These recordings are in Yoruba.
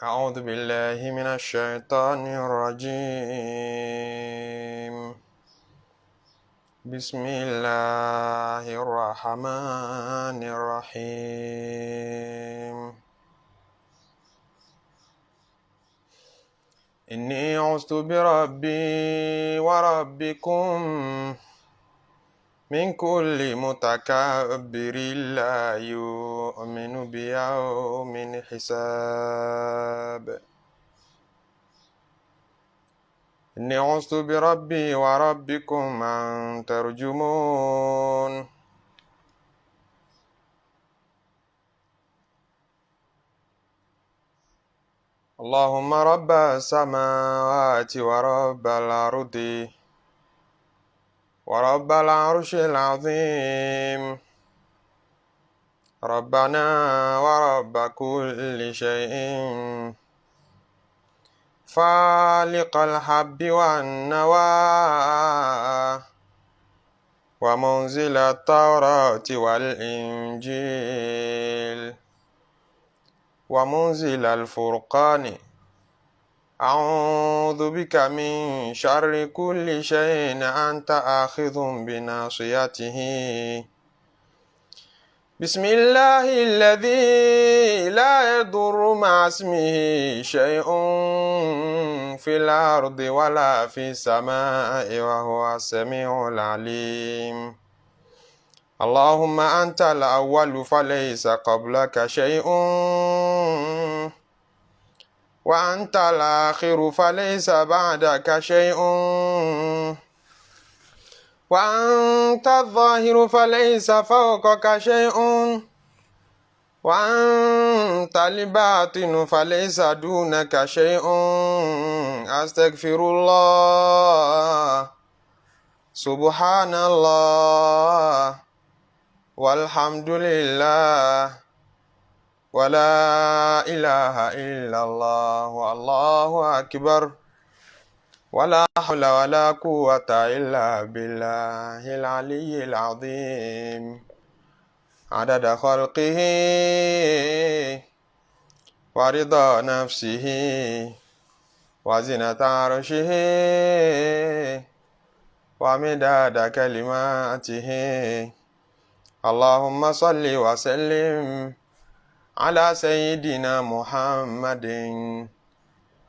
أعوذ بالله من الشيطان الرجيم. بسم الله الرحمن الرحيم. إني عزت بربي وربكم من كل متكبر لا يؤمن بيوم الحساب. إني عزت بربي وربكم أن ترجمون. اللهم رب السماوات ورب الأرض ورب العرش العظيم، ربنا ورب كل شيء، فالق الحب والنوى، ومنزل التوراة والإنجيل، ومنزل الفرقان، أعوذ بك من شر كل شيء أنت آخذ بناصيته. بسم الله الذي لا يضر مع اسمه شيء في الأرض ولا في السماء وهو السميع العليم. اللهم أنت الأول فليس قبلك شيء، وأنت الآخر فليس بعدك شيء، وأنت الظاهر فليس فوقك شيء، وأنت الباطن فليس دونك شيء. أستغفر الله، سبحان الله، والحمد لله، ولا إله إلا الله، والله أكبر، ولا حول ولا قوة إلا بالله العلي العظيم. عدد خلقه ورضا نفسه وزنة عرشه ومداد كلماته. اللهم صل وسلم على سيدنا محمد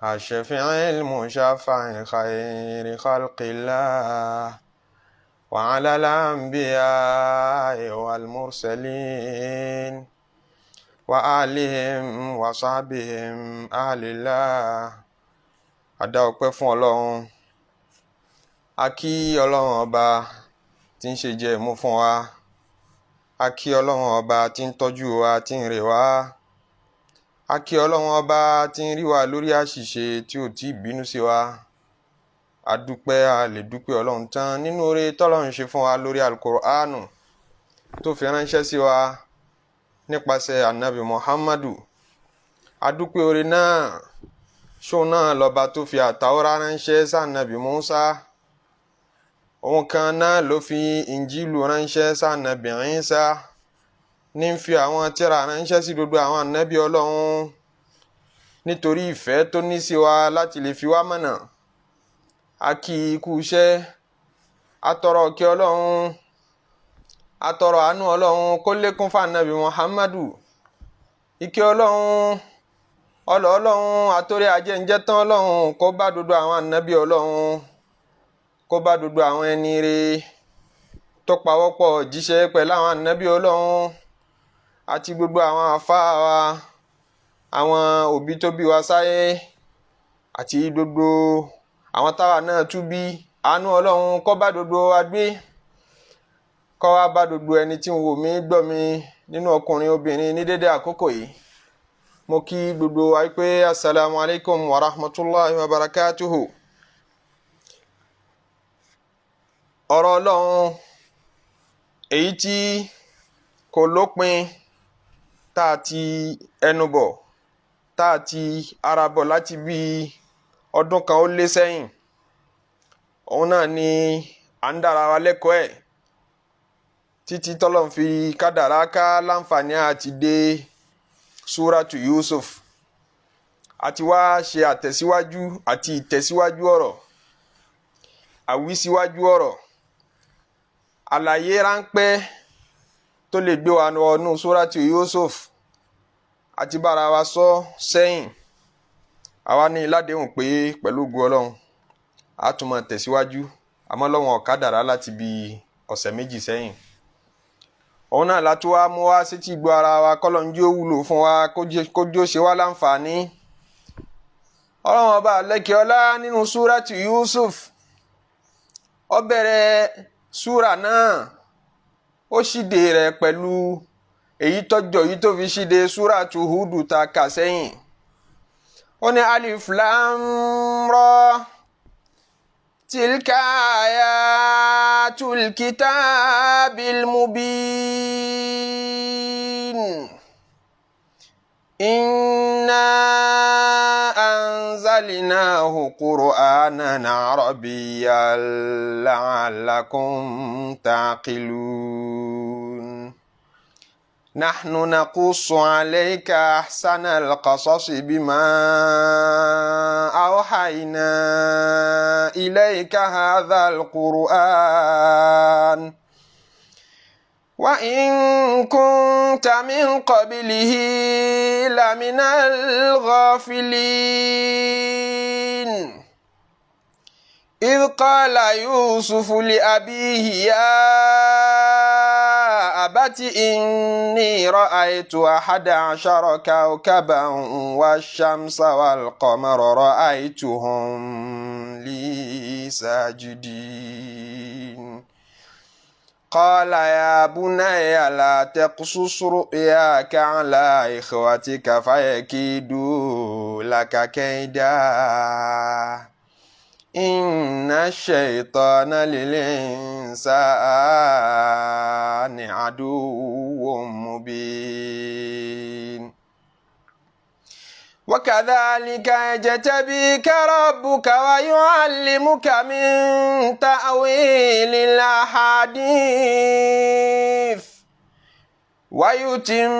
الشفيع المشفع خير خلق الله، وعلى الأنبياء والمرسلين وآلهم وصحبهم أهل الله. Adá ọpẹ́ fún Ọlọ́run, a kí Ọlọ́run ọba tí ń ṣe jẹ ìmú fún wa, a kí Ọlọ́run ọba tí ń tọ́jú wa, tí ń rè wá, a kí Ọlọ́run ọba tí ń rí wa lórí àṣìṣe tí ò tí ì bínú sí wa. A dúpẹ́, a lè dúpẹ́ Ọlọ́run tán nínú oore tọ́lọ́run ṣe fún wa lórí Al-Qur'anu tó fi ránṣẹ́ sí wa nípasẹ̀ Ànábì Muhammadu. A dúpẹ́ oore náà, ṣóun náà lọ́ba tó fi àtàwọ́rá ránṣẹ́ sànàbì Musa, òun kan náà ló fi Ìnjílù ránṣẹ́ sànàbì Ìsá, ní fi àwọn tírà ránṣẹ́ sí gbogbo àwọn ànábì Ọlọ́run nítorí ìfẹ́ tó ní sí wa láti lè fi wá mọ̀nà. A kí ikú iṣẹ́, atọrọ kí Ọlọ́run, atọrọ àánú Ọlọ́run kó lékún fún ànábì Muhammadu. Ìkẹ́ Ọlọ́run, Ọlọ́run àtòrí ajẹ́njẹ́ tán Ọlọ́run kó bá gbogbo àwọn ànábì Ọlọ́run, kó bá gbogbo àwọn ẹni rere tó pawọ́pọ̀ jíṣẹ́ pẹ̀lú àwọn ànábì Ọlọ́run, àti gbogbo àwọn àfáà wa, àwọn òbí tó bí wa sáyé, àti gbogbo àwọn táwa náà tún bí. Àánú Ọlọ́run kó bá gbogbo wa gbé, kó wá bá gbogbo ẹni tí ń wò mí gbọ́ mi nínú ọkùnrin obìnrin ní dédé àkókò yìí. Mo kí gbogbo wa pé assalamu alaikum wa rahmatullahi wa barakatuhu. Ọ̀rọ̀ Ọlọ́run èyí tí kò lópin, tá a ti ẹnubọ̀, tá a ti arabọ̀ láti bí ọdún kan ó lé sẹ́yìn, òun náà ni à ń dára wa lẹ́kọ̀ọ́ ẹ̀ títí tọ́lọ́run fi kádàrá ká láǹfààní àti dé súrátù Yusuf. àti wá ṣe àtẹ̀síwájú àti ìtẹ̀síwájú ọ̀rọ̀ àwísíwájú ọ̀rọ̀ àlàyé ráńpẹ́ tó lè gbé wa wọnú Suratu Yusuf àti bára wa sọ sẹ́yìn. àwa ní ládéhùn pé pẹ̀lú ògo Ọlọ́run a tún máa tẹ̀síwájú àmọ́ lọ́wọ́n ọ̀kadàrá láti bí ọ̀sẹ̀ méjì sẹ́yìn. òun náà látún wá mú wá sétí gbọ́ ara wa kọ́lọ́njú ó wúlò fún wa kójú ó ṣe wá láǹfààní. Ọlọ́run ọba àlẹ́kẹ́ ọlá nínú Suratu Yusuf ó bẹ̀rẹ̀ súrà náà ó ṣíde rẹ̀ pẹ̀lú èyí tọ́jọ́ yìí tó fi ṣíde Suratu Hudu ta kà sẹ́yìn. ó ní alif lam ra tilka ayatul kitabil mubin inna anzalnahu qur'anan arabiyyan la'allakum taqilun nahnu naqussu alayka ahsanal qasasi bima awhayna ilayka hadhal qur'an wa in kunta min qablihi laminal ghafilin idh qala yusufu li abihi ya abati inni ra'aytu ahada ashara kawkaban wash-shamsa wal-qamara ra'aytuhum li sajidin qala ya bunayya la taqsus ru'yaka ala ikhwatika fayakidu laka kayda inna shaytana lil-insani aduwwun mubin وكذلك يجتبيك ربك ويعلمك من تأويل الأحاديث ويتم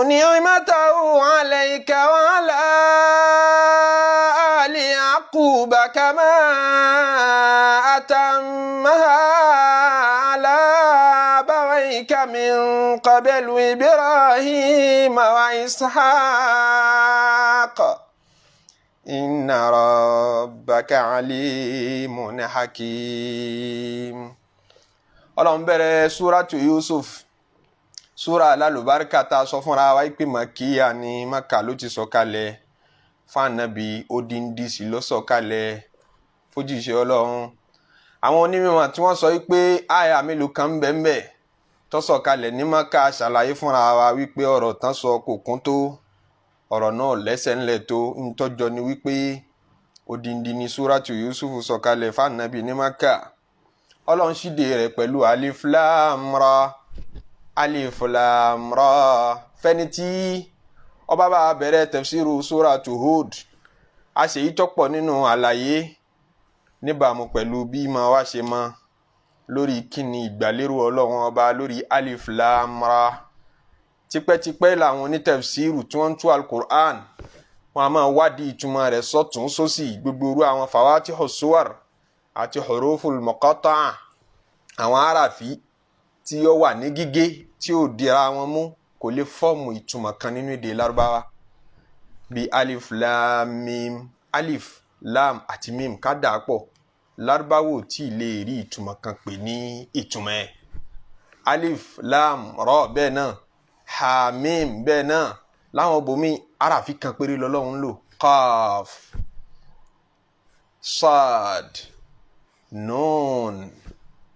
نعمته عليك وعلى آل يعقوب كما أتمها على أبويك من قبل إبراهيم وإسحاق إن ربك عليم حكيم. Ọlọ́run bẹ̀rẹ̀ Suratu Yusuf súra alálùbáríkà tá a sọ fúnra wa pé Mákíyà ní Mákà ló ti sọ̀kalẹ̀ fún Ànábì odindi sí ló sọ̀kalẹ̀ fójíṣẹ́ Ọlọ́run. àwọn onímọ̀ tí wọ́n sọ wípé àyà mélòó kan ń bẹ ńbẹ̀ tó sọ̀kalẹ̀ ní Mákà ṣàlàyé fúnra wa wípé ọ̀rọ̀ tán sọ kò kún tó ọ̀rọ̀ náà lẹ́sẹ̀ ńlẹ̀ tó ń tọ́jọ́ ni wípé odindi ni Suratu Yusuf sọ̀kalẹ̀ fún Ànábì ní Mákà. Ọlọ́run ṣíde rẹ̀ pẹ̀lú alif lam ra alif lam ra fẹ́ni tí ó bá bá bẹ̀rẹ̀ tafsiru Suratu Hud a ṣe yí tọ́pọ̀ nínú àlàyé níbàámu pẹ̀lú bí ma wá ṣe mọ́ lórí kíni ìgbàlérò Ọlọ́run ọba lórí alif lam ra. tipẹ́tipẹ́ làwọn onítafsiru tí wọ́n ń tú al-Qur'an wọn a máa wádìí ìtumọ̀ rẹ̀ sọ́tún sósì gbogbo irú àwọn fawatihu suwar àti huruful muqatta'a àwọn àràfí tí ó wà ní gígé tí ó dira wọn mú kò lè fọ́ọ̀mù ìtumọ̀ kan nínú èdè Lárúbáwá bí alif lam mim alif lam àti mim ká dà pọ̀ Lárúbáwá ò tí ì lè rí ìtumọ̀ kan pè ní ìtumọ̀ ẹ̀. alif lam ra bẹ́ẹ̀ náà ha mim bẹ́ẹ̀ náà láwọn bòmí àràfí kan péré lọ́lọ́run lò qaf sad nun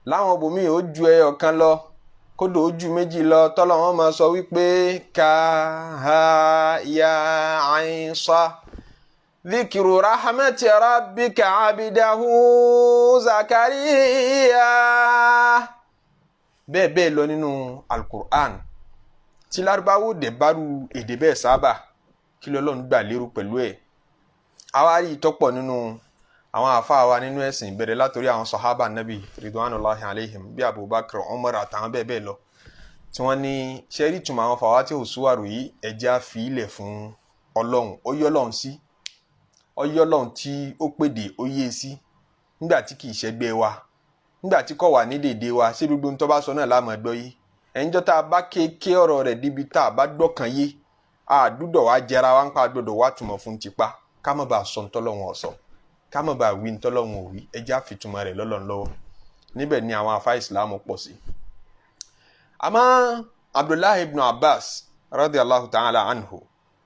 láwọn bòmí ó ju ẹyọ kan lọ kódò ó ju méjì lọ tọ́lọ́run máa sọ wípé ka ha ya ain sa dhikru rahmati rabbika abidahu zakariya bẹ́ẹ̀ bẹ́ẹ̀ lọ nínú al-Qur'an tí Lárúbáwò dẹ̀ bárú èdè bẹ́ẹ̀ sábà kí lọ́lọ́run gbà lérò pẹ̀lú ẹ̀. àwa rí ìtọ́pọ̀ nínú àwọn àfáà wa nínú ẹ̀sìn bẹ̀rẹ̀ látòrí àwọn sahaba nabi ridwanullahi alaihim bí Abubakar Umar àtàwọn bẹ́ẹ̀ bẹ́ẹ̀ lọ tí wọ́n ní ṣẹ́rí ìtumọ̀ àwọn fawatihu suwaru yìí ẹ̀jẹ̀ á fi ilẹ̀ fún Ọlọ́run ó yọ́ Ọlọ́run sí ọyọ́ lọ́hùn tí ó pèdè ó yé sí nígbà tí kì í ṣẹgbẹ́ wa nígbà tí kò wà ní dèdè wa ṣé gbogbo ń tó bá sọ náà láàmú ẹgbọ́ yé ẹ̀ńjọ́ tá a bá kéèké ọ̀rọ̀ rẹ̀ débi tá a bá gbọ́kàn yé àdúdọ̀ wa jẹra wa ń pa gbọdọ̀ wá túmọ̀ fún tipa ká má bàa sọ ntọ́lọ́hun ọ̀sọ́ ká má bàa wí ntọ́lọ́hun òwí ẹjẹ́ àfitúmọ̀ rẹ̀ lọ́lọ́run lọ́wọ́ níbẹ̀ ni àwọn afá ìsìlámù pọ̀ sí. àmọ́ Abdullahi ibn Abbas radiyallahu ta'ala anhu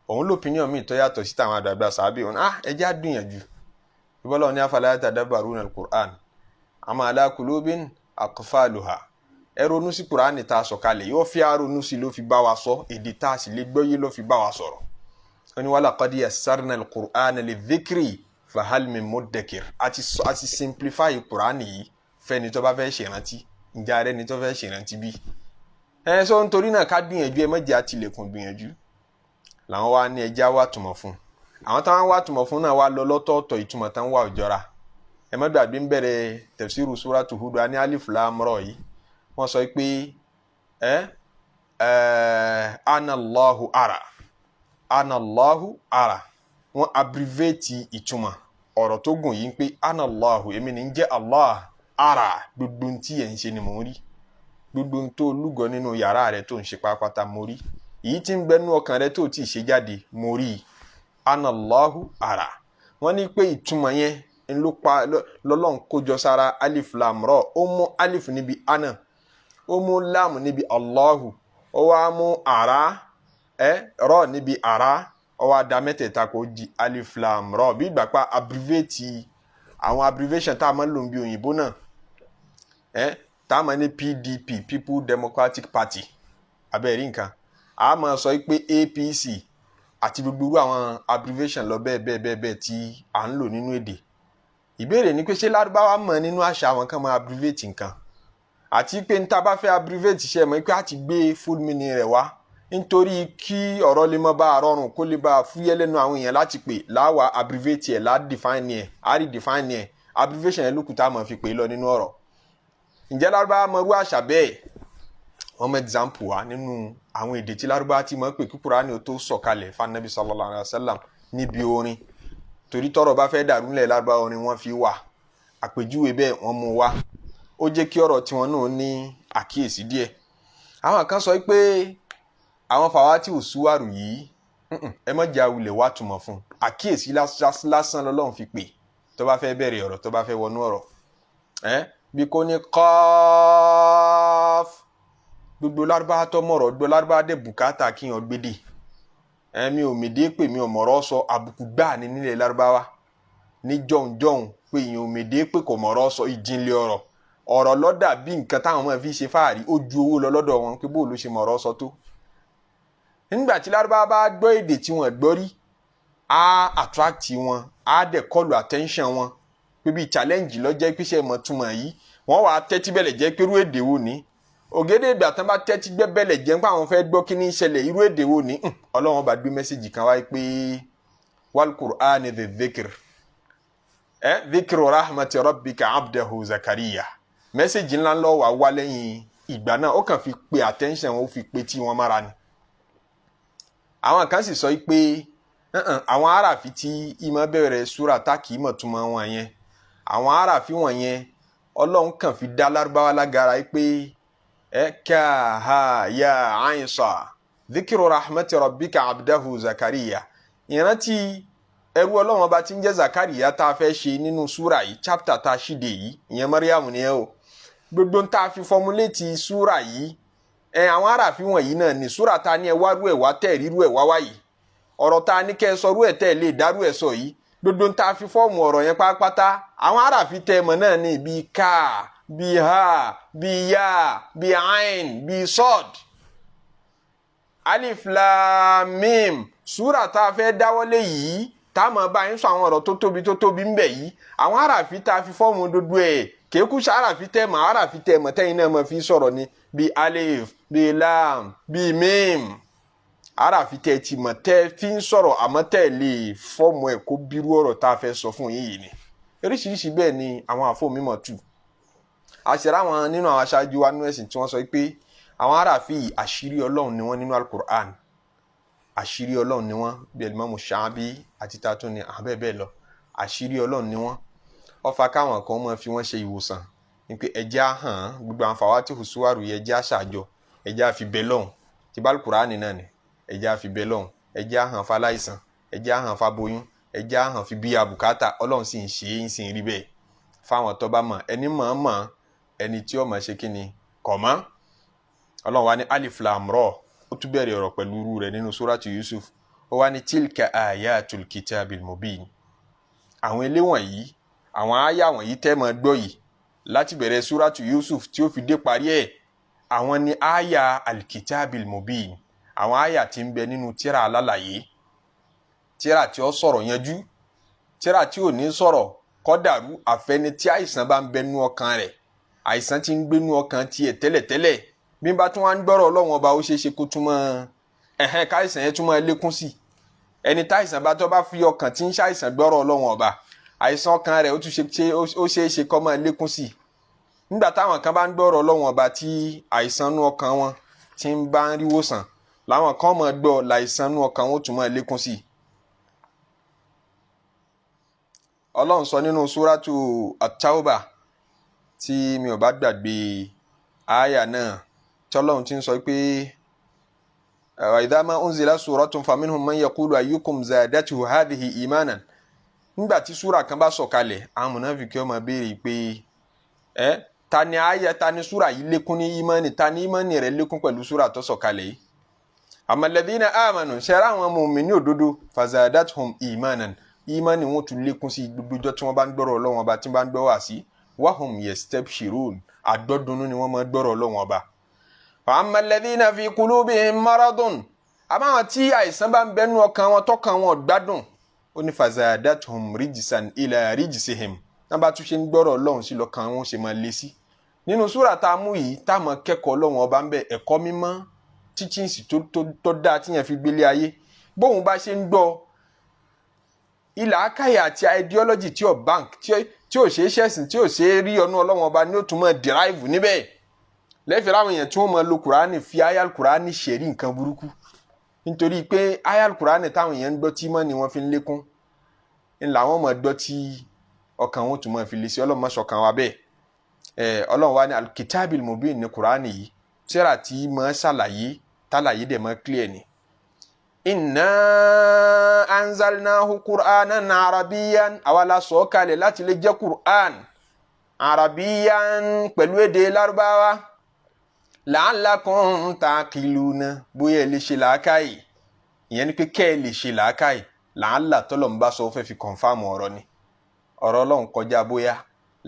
òun lópinion mi tó yàtọ̀ sí táwọn àdàgbà sàábì òun ẹjẹ́ àdúnyànjú ìbọ́lọ́ ní afala yatadabbaruna al-Qur'an am ala qulubin aqfaluha ẹ ronú sí Kùránì tá a sọ kalẹ̀ yóò fi àrònú sí ló fi bá wa sọ èdè tá a sì lè gbọ́ yé ló fi bá wa sọ̀rọ̀ ó ní walaqad yassarna al-Qur'ana lidh-dhikri fahal min muddakir àti simplify Kùránì yìí fẹ́ni tó bá fẹ́ ṣèrántí ǹjẹ́ ààrẹ ni tó fẹ́ ṣèrántí bí. sọ nítorí náà ká gbìyànjú ẹ mọ̀jẹ̀ àtìlẹ̀kùn gbìyànjú làwọn wá ní ẹja wá túmọ̀ fún àwọn táwọn wá túmọ̀ fún náà wá lọ lọ́tọ̀ọ̀tọ̀ ìtumọ̀ tán wà òjọra ẹ má gbàgbé ń bẹ̀rẹ̀ tafsiru suratu Hud ní alif lam ra yìí wọ́n sọ pé anallahu ara wọ́n abbreviate ìtumọ̀ ọ̀rọ̀ tó gùn yìí ń pé anallahu èmi ní ń jẹ́ Allah ara gbogbo tí ẹ̀ ń ṣe ni mò ń rí gbogbo tó lúgọ nínú yàrá rẹ tó ń ṣe pápátá mo rí èyí tí ń gbẹnú ọkàn rẹ tó tí ì ṣe jáde mo rí anallahu ara wọ́n ní pé ìtumọ̀ yẹn ń ló pa lọ́lọ́run kójọ sára alif lam ra ó mú alif níbi ana ó mú láàmù níbi Allahu ó wá mú ara rọ níbi ara ó wá dá mẹ́tẹ̀ẹ̀ta kó di alif lam ra bí ìgbà pa abbreviate àwọn abbreviation tá a máa ń lò bí òyìnbó náà tá a máa ní PDP People Democratic Party abẹ́rẹ́ nǹkan a máa sọ pé APC àti gbogbo àwọn abbreviation lọ bẹ́ẹ̀ tí à ń lò nínú èdè ìbéèrè ni pé ṣé lárúbáwá mọ̀ nínú àṣà àwọn kan máa abbreviate nǹkan àti pé níta bá fẹ́ abbreviate ṣe mọ̀ pé a ti gbé full meaning rẹ̀ wá nítorí kí ọ̀rọ̀ lè mọ́ bá a rọrùn kó lè bá a fúyẹ́ lẹ́nu àwọn èèyàn láti pè láwa abbreviate ẹ̀ ládìfáìnì ẹ̀ àrídìfáìnì ẹ̀ abbreviation ẹ̀ lókùtà mọ̀ fi pè lọ nínú ọ̀rọ̀ ǹjẹ́ lárúbáwá mọ̀ irú àṣà bẹ́ẹ̀ wọ́n mọ̀ example wa nínú àwọn èdè tí lárúbáwá ti mọ̀ pé kí Kùránì ó tó sọ̀kalẹ̀ fanabi sallallahu alayhi wa sallam níbi orin torí tọ́rọ̀ bá fẹ́ dàrú nílẹ̀ lárúbáwá orin wọ́n fi wà àpèjúwe bẹ́ẹ̀ wọ́n mú wá ó jẹ́ kí ọ̀rọ̀ tiwọn náà ní àkíyèsí díẹ̀ àwọn kan sọ pé àwọn fàwátì òṣùwàrù yìí ẹ má jẹ́ àwùlẹ̀ wá túmọ̀ fún àkíyèsí lásán lọ́lọ́run fi pè tó bá fẹ́ bẹ̀rẹ̀ ọ̀rọ̀ tó bá fẹ́ wọnú ọ̀rọ̀ bí kò ní qaf gbogbo lárúbáwá tó mọ̀rọ̀ gbọ́ lárúbáwá dẹ̀ bùkátà kí yàn gbédè mi ò mèdè pé mi ò mọ̀rọ̀ sọ àbùkù gbáà ní nílẹ̀ lárúbáwá ní jọ̀hún pé èèyàn ò mèdè pé kò mọ̀rọ̀ sọ ìjìnlẹ̀ ọ̀rọ̀ lọ́dà bí nǹkan táwọn ọmọ fi ṣe fáàrí ó ju owó lọ lọ́dọ̀ wọn pé bóòlù ṣe mọ̀rọ̀ sọ tó nígbà tí lárúbáwá bá gbọ́ èdè tí wọ́n gbọ́ rí á attract wọn á dẹ̀ kọlù attention wọn pé bíi challenge lọ́jẹ́ píṣẹ́ mọ̀ túmọ̀ yìí wọ́n wàá tẹ́tí bẹ̀lẹ̀ jẹ́ pé irú èdè wo ni ògèdè ìgbà tán bá tẹ́tí gbẹ́ bẹ̀lẹ̀ jẹ́ pé àwọn fẹ́ gbọ́ kí ní ìṣẹ̀lẹ̀ irú èdè wo ni ọlọ́run bá gbé mẹ́sẹ̀gì kan wáyé pé wal Qur'ani dhi dhikr dhikru rahmati rabbika abdahu Zakariya mẹ́sẹ̀gì ńlá ńlọ wà wá lẹ́yìn ìgbà náà ó kàn fi pe attention wọn ó fi pe tí wọ́n mára ni àwọn kan sì sọ pé àwọn aráàfin tí ìmọ̀ bẹ̀rẹ̀ súrà tá kì í mọ̀ túmọ̀ wọn yẹn àwọn aráàfin wọn yẹn ọlọ́run kàn fi dá lárúbáwá lágara pé ka ha ya ainsa dhikiru rahmati rabbika abdahu Zakariya ìrántí ẹrú ọlọ́run ọba tí ń jẹ́ Zakariya tá a fẹ́ ṣe nínú súrà yìí chapter tá a ṣíde yìí ìyẹn Mariam ni ẹ o gbogbo ń tá a fi fọmúléètì súrà yìí àwọn aráàfin wọ̀nyí náà ní súrà ta ní ẹ wá rú ẹ̀ wá tẹ̀ rírú ẹ̀ wá wáyìí ọ̀rọ̀ ta ní kẹ́ ẹ sọ rú ẹ̀ tẹ̀ lè dárú ẹ̀ sọ yìí gbogbo ń ta fi fọ́ọ̀mù ọ̀rọ̀ yẹn pátápátá àwọn aráàfin tẹ mọ̀ náà ní bíi ká bíi ha bíi ya bíi ain bíi sọd alif lam mim súrà ta fẹ́ dáwọ́lé yìí tá a mọ̀ bá yín sọ àwọn ọ̀rọ̀ tó tóbi ń bẹ yìí àwọn aráàfin ta fi fọ́ọ̀mù dodo ẹ̀ kéékù sí aráàfin tẹ mọ̀ tẹ́yìn náà mọ̀ fi sọ̀rọ̀ ni bíi alif bíi lam bíi mim aráàfin tẹ ti mọ̀ tẹ́ fi ń sọ̀rọ̀ àmọ́ tẹ́ lè fọ́ọ̀mù ẹ̀ kó bírú ọ̀rọ̀ tá a fẹ́ sọ fún yìí ni oríṣiríṣi bẹ́ẹ̀ ni àwọn àfọ mímọ̀ tù àṣẹrà wọn nínú àwọn aṣáájú wa nínú ẹ̀sìn tí wọ́n sọ pé àwọn aráàfin àṣírí ọlọ́run ni wọ́n nínú alukur'an àṣírí Ọlọ́run ni wọ́n bí Al-Imamu Sha'bi àti tatún ni àbẹ́ bẹ́ẹ̀ lọ àṣírí Ọlọ́run ni wọ́n ó fa káwọn kan máa fi wọ́n ṣe ìwòsàn ní pé ẹjẹ́ àhàn gbogbo àwọn fàwátìhù súwárù yẹ ẹjẹ́ àṣàjọ ẹjẹ́ àfi bẹ́ẹ̀ lọ́hùn tí bá Al-Kùránì náà ni ẹjẹ́ àfi bẹ́ẹ̀ lọ́hùn ẹjẹ́ àhàn faláìsàn ẹjẹ́ àhàn faboyún ẹjẹ́ àhàn fi bí abùkátà Ọlọ́run sì ń ṣe é ń sì ń rí bẹ́ẹ̀ fáwọn tó bá mọ̀ ẹni mọ̀ ẹni tí ó mọ̀ ṣe kí ni kọ̀ mọ́ Ọlọ́run wá ní alif lam ra ó tún bẹ̀rẹ̀ ọ̀rọ̀ pẹ̀lú irú rẹ̀ nínú suratu Yusuf ó wá ní tilka ayatul kitabil mubin àwọn eléwọ̀nyí àwọn àyà wọ̀nyí tẹ́ mọ́ gbọ́ yìí láti bẹ̀rẹ̀ suratu Yusuf tí ó fi dé parí ẹ̀ àwọn ni àyà alkitabil mubin àwọn àyà tí ń bẹ nínú tírà alálàyé tírà tí ó sọ̀rọ̀ yanjú tírà tí ò ní sọ̀rọ̀ kọ́dàrú àfẹni tí àìsàn bá ń bẹ nú ọkàn rẹ̀ àìsàn tí ń gbé nú ọkàn tiẹ̀ tẹ́lẹ̀tẹ́lẹ̀ bí bá tún wá ń gbọ́rọ̀ Ọlọ́run ọba ó ṣeé ṣe kó túmọ̀ káìsàn yẹn túmọ̀ lékún sí ẹni táìsàn bá tó bá fi ọkàn tí ń ṣàìsàn gbọ́rọ̀ Ọlọ́run ọba àìsàn ọkàn rẹ̀ ó ṣeé ṣe kó máa lékún sí nígbà táwọn kan bá ń gbọ́rọ̀ Ọlọ́run ọba tí àìsàn nú ọkàn wọn tí ń bá ń rí wòsàn làwọn kan máa gbọ́ láìsàn nú ọkàn wọn ó tún máa lékún sí. Ọlọ́run sọ nínú súrátù At-Tawbah tí mi ò bá gbàgbé àyà náà tí Ọlọ́run ti ń sọ pé wa idha ma unzila suratun faminhum man yaqulu ayyukum zadatuhu hadhihi imanan nígbà tí súra kan bá sọ̀kalẹ̀ àwọn mùnáfíkí ó máa béèrè pé ta ni àyà ta ni súra yìí lékún ní ìmánì ta ni ìmánì rẹ̀ lékún pẹ̀lú súra tó sọ̀kalẹ̀ yìí amma alladhina amanu ṣẹ́ra àwọn mùmínì òdodo fazadathum imanan ìmánì wọn tún lékún sí gbogbo ọjọ́ tí wọ́n bá ń gbọ́rọ̀ Ọlọ́run ọba tí wọ́n bá ń gbọ́ wá sí wahum yastabshirun àgbọ́dúnú ni wọ́n máa gbọ́rọ̀ Ọlọ́run ọba amma alladhina fi qulubihim maradun àmọ́ àwọn tí àìsàn bá ń bẹnu ọkàn wọn tọ́kàn wọn gbádùn ó ní fazadathum rijsan ila rijsihim náà bá tún ṣe ń gbọ́rọ̀ Ọlọ́run sí lọ́kàn wọn ṣe máa lé sí nínú súrà tá a mú yìí tá a mọ̀ kẹ́kọ̀ọ́ Ọlọ́run ọba ń bẹ ẹ̀kọ́ mímọ́ teachings tó dáa tíyẹn fi gbélé ayé bóun bá ṣe ń gbọ́ ilà akáyà àti ideology tí ò bank tí ò ṣe é ṣẹ̀sìn tí ò ṣe é rí ọ̀nà Ọlọ́run ọba ní ó tún mọ̀ derive níbẹ̀ lẹ́fẹ̀ẹ́ láwọn èèyàn tí wọ́n mọ̀ lo Kùránì fi ayal Kùránì ṣẹ̀rí nǹkan burúkú nítorí pé ayal Kùránì táwọn èèyàn ń gbọ́ tí mọ́ ni wọ́n fi ń lékún ńlá wọn mọ̀ gbọ́ tí ọkàn wọn tún mọ̀ fi lè ṣe Ọlọ́run mọ̀ ṣọ̀kan wa bẹ́ẹ̀ Ọlọ́run wa ní alkitabil mubin ní Kùránì yìí tírà tí mọ̀ ṣàlàyé tálàyé dẹ̀ mọ̀ clear ni inna anzalnahu qur'anan arabiyyan awala sọ kalẹ̀ láti lè jẹ́ Qur'an arabiyyan pẹ̀lú èdè Lárúbáwá la'allakum taqiluna bóyá lè ṣe làákàyè ìyẹn ni pé kẹ́ lè ṣe làákàyè la'alla tọ́lọ̀ ń bá sọ fẹ́ fi confirm ọ̀rọ̀ ni ọ̀rọ̀ Ọlọ́run kọjá bóyá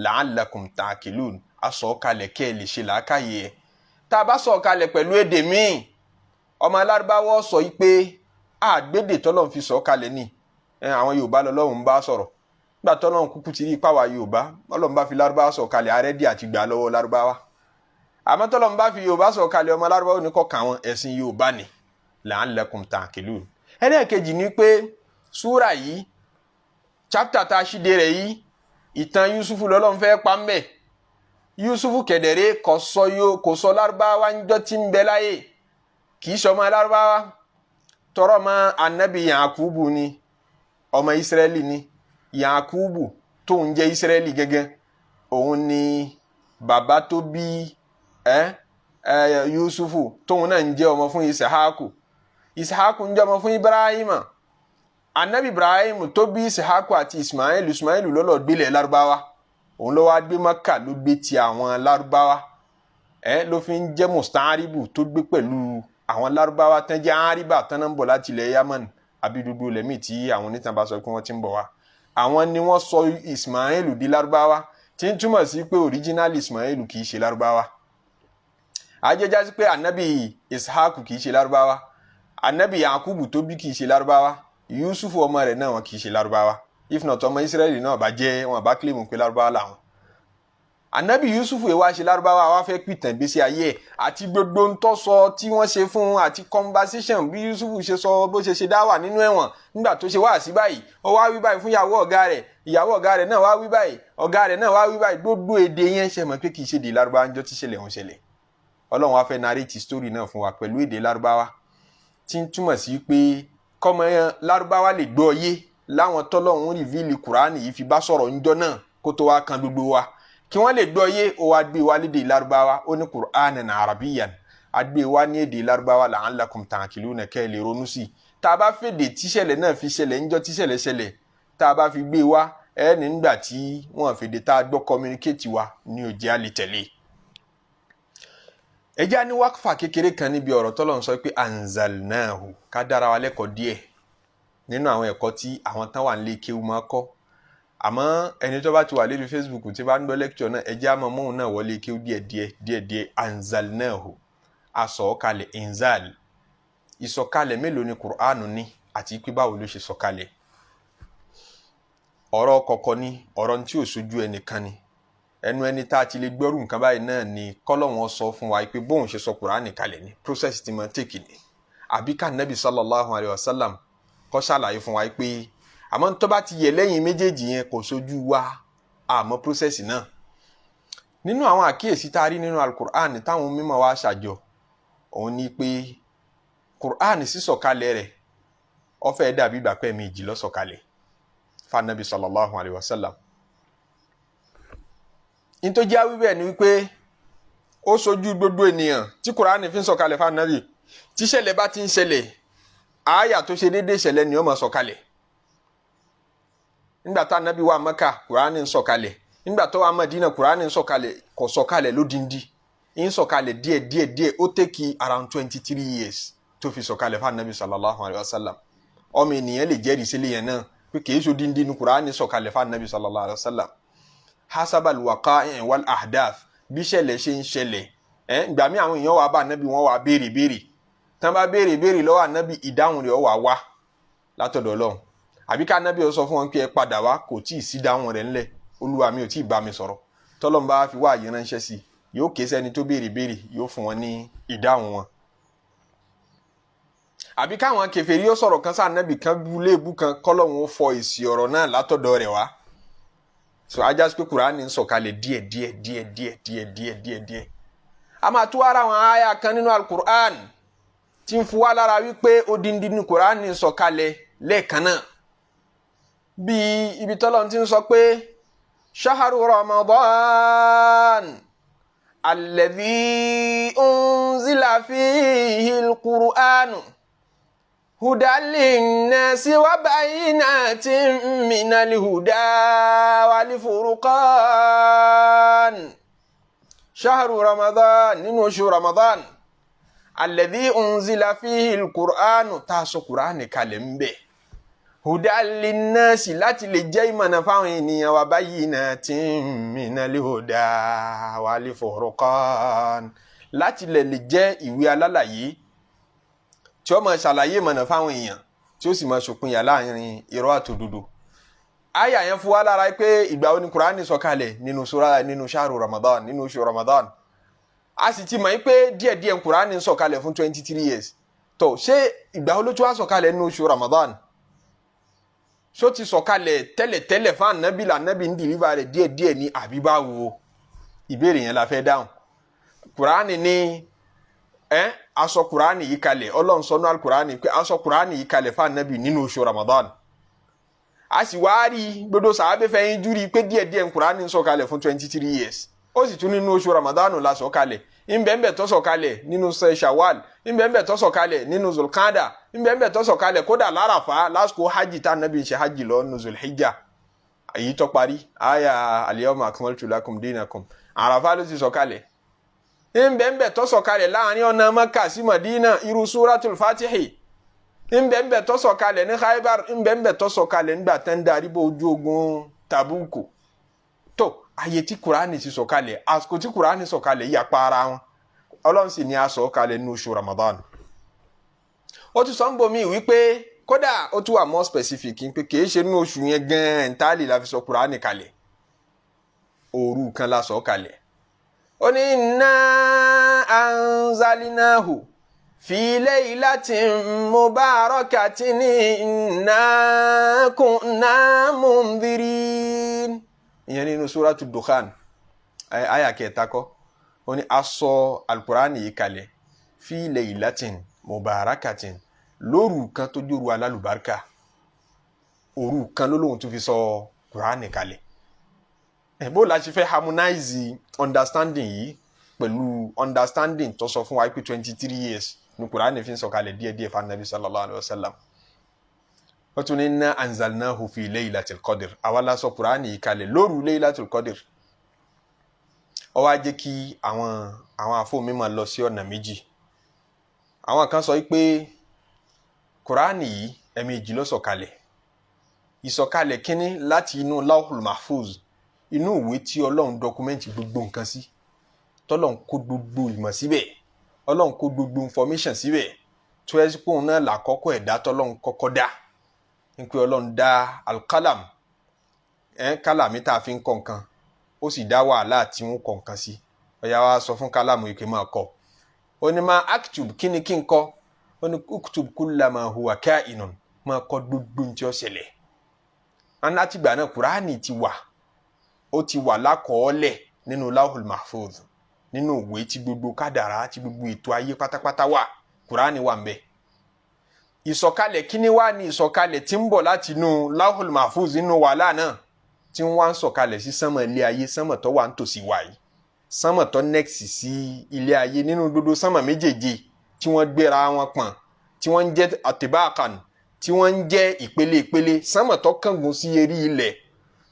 la'allakum taqilun a sọ kalẹ̀ kẹ́ lè ṣe làákàyè ẹ̀ tá a bá sọ kalẹ̀ pẹ̀lú èdè míì ọmọ Lárúbáwá sọ yìí pé àgbédè tọ́lọ́run fi sọ kalẹ̀ ni àwọn Yorùbá lọ́lọ́run bá sọ̀rọ̀ nígbà tọ́lọ́run kúkú ti rí pàwà Yorùbá Ọlọ́run bá fi Lárúbáwá sọ kalẹ̀ arẹ́dí àti gbà lọ́wọ́ Lárúbáwá àmọ́ tọ́lọ́run bá fi Yorùbá sọ kalẹ̀ ọmọ Lárúbáwá ní kọ̀ọ̀kan àwọn ẹ̀sìn Yorùbá ni la'allakum ta'qilun ẹlẹ́ẹ̀kejì ni pé súrà yìí chapter tá a ṣíde rẹ̀ yìí ìtàn Yusufu lọ́lọ́run fẹ́ pa ń bẹ̀ Yusufu kẹ̀dẹ̀rẹ́ kò sọ Lárúbáwá ń jọ tí ń bẹ láyé kì í sọmọ Lárúbáwá tọrọ ma anabi Yakubu ni ọmọ Israẹli ni Yakubu tó ń jẹ́ Israẹli gẹ́gẹ́ òun ni bàbá tó bí Yusufu tóun náà ń jẹ́ ọmọ fún Isahaku ń jẹ́ ọmọ fún Ibrahima anabi Ibrahim tó bí Isahaku àti Ismailu lọ́lọ́ gbélé Lárúbáwá òun ló wá gbé Maka ló gbé ti àwọn Lárúbáwá ló fi ń jẹ́ mustaribu tó gbé pẹ̀lú àwọn Lárúbáwá tán jẹ́ àríbà tán náà ń bọ̀ láti ilẹ̀ Yaman àbí gbogbo lẹ́mí tí àwọn onítàn bá sọ pé wọ́n ti ń bọ̀ wá àwọn ni wọ́n sọ Ismailu di Lárúbáwá tí ń túmọ̀ sí pé original Ismailu kì í ṣe Lárúbáwá ajẹ́já sí pé anabi Ishaku kì í ṣe Lárúbáwá anabi Yakubu tó bí kì í ṣe Lárúbáwá Yusufu ọmọ rẹ̀ náà wọn kì í ṣe Lárúbáwá if not ọmọ Israẹli náà bá jẹ́ wọn bá claim pé Lárúbáwá làwọn anabi Yusufu wá ṣe Lárúbáwá wá fẹ́ pìtàn gbésí ayé ẹ̀ àti gbogbo ń tọ́ sọ tí wọ́n ṣe fún un àti conversation bí Yusufu ṣe sọ bó ṣe dá wà nínú ẹ̀wọ̀n nígbà tó ṣe wá sí báyìí ó wá wí báyìí fún ìyàwó ọ̀gá rẹ̀ náà wá wí báyìí ọ̀gá rẹ̀ náà wá wí báyìí gbogbo èdè yẹn ṣe mọ̀ pé kì í ṣe èdè Lárúbáwá ńjọ́ tí ṣẹlẹ̀ ń ṣẹlẹ̀ Ọlọ́run wá fẹ́ narrate story náà fún wa pẹ̀lú èdè Lárúbáwá tí ń túmọ̀ sí pé kọ́mọ lárúbáwá lè gbọ́ yé láwọn tọ́lọ́hún rìvíìlì kùránì yìí fi bá sọ̀rọ̀ ńjọ́ náà kó tó wá kan gbogbo wa kí wọ́n lè gbọ́ yé ó wá gbé wa lédè lárúbáwá ó ní qur'anan arabiyyan á gbé wa ní èdè lárúbáwá la'allakum ta'qiluna kẹ́ ẹ lè ronú sí i tá a bá fèdè tíṣẹ̀lẹ̀ náà fi ṣẹlẹ̀ ńjọ́ tíṣẹ̀lẹ̀ ṣẹlẹ̀ tá a bá fi gbé wa nígbà tí wọ́n fèdè tá a gbọ́ communicate wa ní òjì á lè tẹ̀lé. ẹjá ní wákfà kékeré kan níbi ọ̀rọ̀ tọ́lọ́run sọ pé anzalnahu ká dára wa lẹ́kọ̀ọ́ díẹ̀ nínú àwọn ẹ̀kọ́ tí àwọn tán wà nílé kéwú máa kọ́ àmọ́ ẹni tó bá ti wà lórí Facebook tí bá ń gbọ́ lecture náà ẹjá mọ́ mọ́hún náà wọlé kéwú díẹ̀ anzalnahu asọ̀kalẹ̀ inzal ìsọ̀kalẹ̀ mélòó ni Qur'anu ní àti pé báwo ló ṣe sọ̀kalẹ̀ ọ̀rọ̀ kọ̀kọ̀ ni ọ̀rọ̀ tí ò sojú ẹnìkan ni ẹnu ẹni tá a ti lè gbọ́rù nǹkan báyìí náà ni kọ́lọ́wọ́n sọ fún wa pé bóun ṣe sọ Qur'ani kalẹ̀ ni process ti máa tèkì ni àbí ká Nabi sallallahu alayhi wa sallam kọ́ ṣàlàyé fún wa pé àmọ́ tó bá ti yẹ lẹ́yìn méjèèjì yẹn kò sojú wa àmọ́ process náà. nínú àwọn àkíyèsí tá a rí nínú al-Qur'an táwọn mímọ́ wa ṣàjọ òun ni pé Qur'an sísọ̀kalẹ̀ rẹ̀ ó fẹ́ dàbí ìgbà pé méjì ló sọ̀kalẹ̀ fa Nabi sallallahu alayhi wa sallam. in tó jẹ́ wíbẹ̀ ni wípé ó sojú gbogbo ènìyàn tí Qur'an fi ń sọ̀kalẹ̀ fa Nabi tí ṣẹlẹ̀ bá ti ń ṣẹlẹ̀ àyà tó ṣe déédéé ṣẹlẹ̀ ni ó máa sọ̀kalẹ̀. nígbà tá Nabi wà Mẹ́kà Qur'an ń sọ̀kalẹ̀ nígbà tó wà Mẹ́dínà Qur'an ń sọ̀kalẹ̀ kò sọ̀kalẹ̀ lódindi ń sọ̀kalẹ̀ díẹ̀ ó tẹ́kì around 23 years tó fi sọ̀kalẹ̀ fa Nabi sallallahu alayhi wa sallam. ọmọ ènìyàn lè jẹ́rìí sílẹ̀ yẹn náà pé kìí ṣe díndín ní Qur'an sọ̀kalẹ̀ fa Nabi sallallahu alayhi wa sallam. hasabal waqa'i wal ahdath bí ṣẹlẹ̀ ṣe ń ṣẹlẹ̀ ìgbà mí àwọn èèyàn wà bá Nabi wọn wà béèrè tán bá béèrè lọ́wọ́ Nabi ìdáhùn rẹ̀ wà látọ̀dọ̀ Ọlọ́run àbí ká Nabi ó sọ fún wọn pé ẹ padà wá kò tí ì sí dáhùn rẹ̀ ńlẹ̀ Olúwa mi ò tí ì bá mi sọ̀rọ̀ tọ́lọ́run bá fi wá àyè ránṣẹ́ sí yóò ké sẹ́ni tó béèrè yóò fún wọn ní ìdáhùn wọn. àbí káwọn kèfèrí yóò sọ̀rọ̀ kan sáà Nabi kan léèbù kan kọ́lọ́run ó fọ èsì ọ̀rọ̀ náà látọ̀dọ̀ rẹ̀ wá. so ajá sí pé Kùránì ń sọ̀kalẹ̀ díẹ̀. a máa tú ara àwọn àyà kan nínú al-Qur'an tí ń fún wa lára wípé odindi ní Kùránì ń sọ̀kalẹ̀ lẹ́ẹ̀kan náà. bí ibi tọ́lọ́run ti ń sọ pé shahru Ramadan alladhi unzila fihi al-Qur'anu hudan linnasi wa bayyinatin minal huda wal furqan. shahru Ramadan nínú oṣù Ramadan alladhi unzila fihi al-Qur'anu tá a sọ Qur'ani kalẹ̀ ń bẹ̀ hudan linnasi láti lè jẹ́ ìmọ̀nà fáwọn ènìyàn wa bayyinatin minal huda wal furqan láti lè jẹ́ ìwé alálàyé tí ó máa ṣàlàyé ìmọ̀nà fáwọn èèyàn tí ó sì máa ṣòpinya láàrin irọ́ àtòdodo. àyà yẹn fún wa lára pé ìgbà wo ni Kùránì sọ̀kalẹ̀ nínú shahru Ramadan nínú oṣù Ramadan. a sì ti mọ̀ pé díẹ̀díẹ̀ Kùránì sọ̀kalẹ̀ fún 23 years. tó ṣé ìgbà wo ló tún wá sọ̀kalẹ̀ nínú oṣù Ramadan? ṣó ti sọ̀kalẹ̀ tẹ́lẹ̀tẹ́lẹ̀ fún Ànábì lànábì ń dìríbà rẹ̀ díẹ̀díẹ̀ ní àbí báwo? ìbéèrè yẹn la fẹ́ dáhùn. Kùránì ní aṣọ Kùránì yìí kalẹ̀ Ọlọ́run sọ nínú Al-Kùránì pé aṣọ Kùránì yìí kalẹ̀ fún Ànábì nínú oṣù Ramadan. a sì wá rí gbogbo sàábé fẹ́yìn júrí pé díẹ̀díẹ̀ Kùránì ń sọ̀kalẹ̀ fún 23 years. ó sì tún nínú oṣù Ramadan la sọ̀kalẹ̀ ìbẹ̀ǹbẹ̀ tó sọ̀kalẹ̀ nínú Shawwal ìbẹ̀ǹbẹ̀ tó sọ̀kalẹ̀ nínú Zulqada ìbẹ̀ǹbẹ̀ tó sọ̀kalẹ̀ kódà l'Arafah lásìkò hajj tá Ànábì ṣe hajj lọ nínú Zulhijja èyí tó parí àyà al-yawma akmaltu lakum dinakum Arafah ló ti sọ̀kalẹ̀. ìbẹ̀ǹbẹ̀ tó sọ̀kalẹ̀ láàrin ọ̀nà Mẹ́kà sí Madina irú Suratul Fatihi ìbẹ̀ǹbẹ̀ tó sọ̀kalẹ̀ ní Khaybar ìbẹ̀ǹbẹ̀ tó sọ̀kalẹ̀ nígbà tán darí bọ̀ ojú ogun Tabuku. tó ayé tí Kùránì ti sọ̀kalẹ̀ àsìkò tí Kùránì sọ̀kalẹ̀ yapa ara wọn Ọlọ́run sì ní a sọ̀kalẹ̀ ní oṣù Ramadan. ó tún sọ ń bomi wípé kódà ó tún wà more specific pé kìí ṣe nínú oṣù yẹn gan-an entirely la fi sọ Kùránì kalẹ̀ òru kan la sọ kalẹ̀. ó ní inna anzalnahu fi laylatin mubarakatin inna kunna mundhirin. ìyẹn nínú Suratu Dukhan àyà kẹta kọ́. ó ní a sọ Al-Qur'ani yìí kalẹ̀ fi laylatin mubarakatin lóru kan tó jóru alálùbáríkà òru kan ló lóhun tó fi sọ Kùránì kalẹ̀. Bó la ṣe fẹ́ harmonize understanding yìí pẹ̀lú understanding tó sọ fún wa pé 23 years ní Kùránì fi ń sọ kalẹ̀ díẹ̀díẹ̀ fún Ànábì sallallahu alayhi wa sallam. wọ́n tún ní inna anzalnahu fi laylatil qadr, àwa la sọ Kùránì yìí kalẹ̀ lóru laylatil qadr. Ó wá jẹ́ kí àwọn àfóòmí máa lọ sí ọ̀nà méjì. Àwọn kan sọ pé Kùránì yìí ẹ̀ẹ̀mejì ló sọ̀kalẹ̀. Ìsọ̀kalẹ̀ kínní láti inú Lawhul Mahfuz, inú ìwé tí Ọlọ́run dọkumẹ́ntì gbogbo nǹkan sí, tọ́lọ́run kó gbogbo ìmọ̀ síbẹ̀, Ọlọ́run kó gbogbo information síbẹ̀, tó ẹ́ sí pé òun náà làkọ́kọ́ ẹ̀dá tọ́lọ́run kọ́kọ́ dá. Ní pé Ọlọ́run dá alkalam, kálámì tá a fi ń kọ nǹkan, ó sì dá wàhálà tí wọ́n kọ nǹkan sí. Ó yá wá sọ fún kálámù yìí pé máa kọ. Ó ní máa aktub, kí ni kí n kọ? Ó ní uktub kulla ma huwa kainun, máa kọ gbogbo ní tí ó ṣẹlẹ̀. Láti ìgbà náà Kùránì ti wà, ó ti wà lákọọ́lẹ̀ nínú Lawhul Mahfuz, nínú ìwé tí gbogbo kádàrá tí gbogbo ètò ayé pátápátá wà, Kùránì wà ńbẹ̀. Ìsọ̀kalẹ̀ kíní wá ní ìsọ̀kalẹ̀ tí ń bọ̀ láti inú Lawhul Mahfuz nínú wàhálà náà tí ń wá ń sọ̀kalẹ̀ sí sánmọ̀ ilé ayé, sánmọ̀ tó wà ń tòsí wa yìí, sánmọ̀ tó next sí ilé ayé nínú gbogbo sánmọ̀ méjèèje tí wọ́n gbéra wọn pọ̀n, tí wọ́n ń jẹ́ àtibákan, tí wọ́n ń jẹ́ ìpele ìpele, sánmọ̀ tó kángun sí erí ilẹ̀,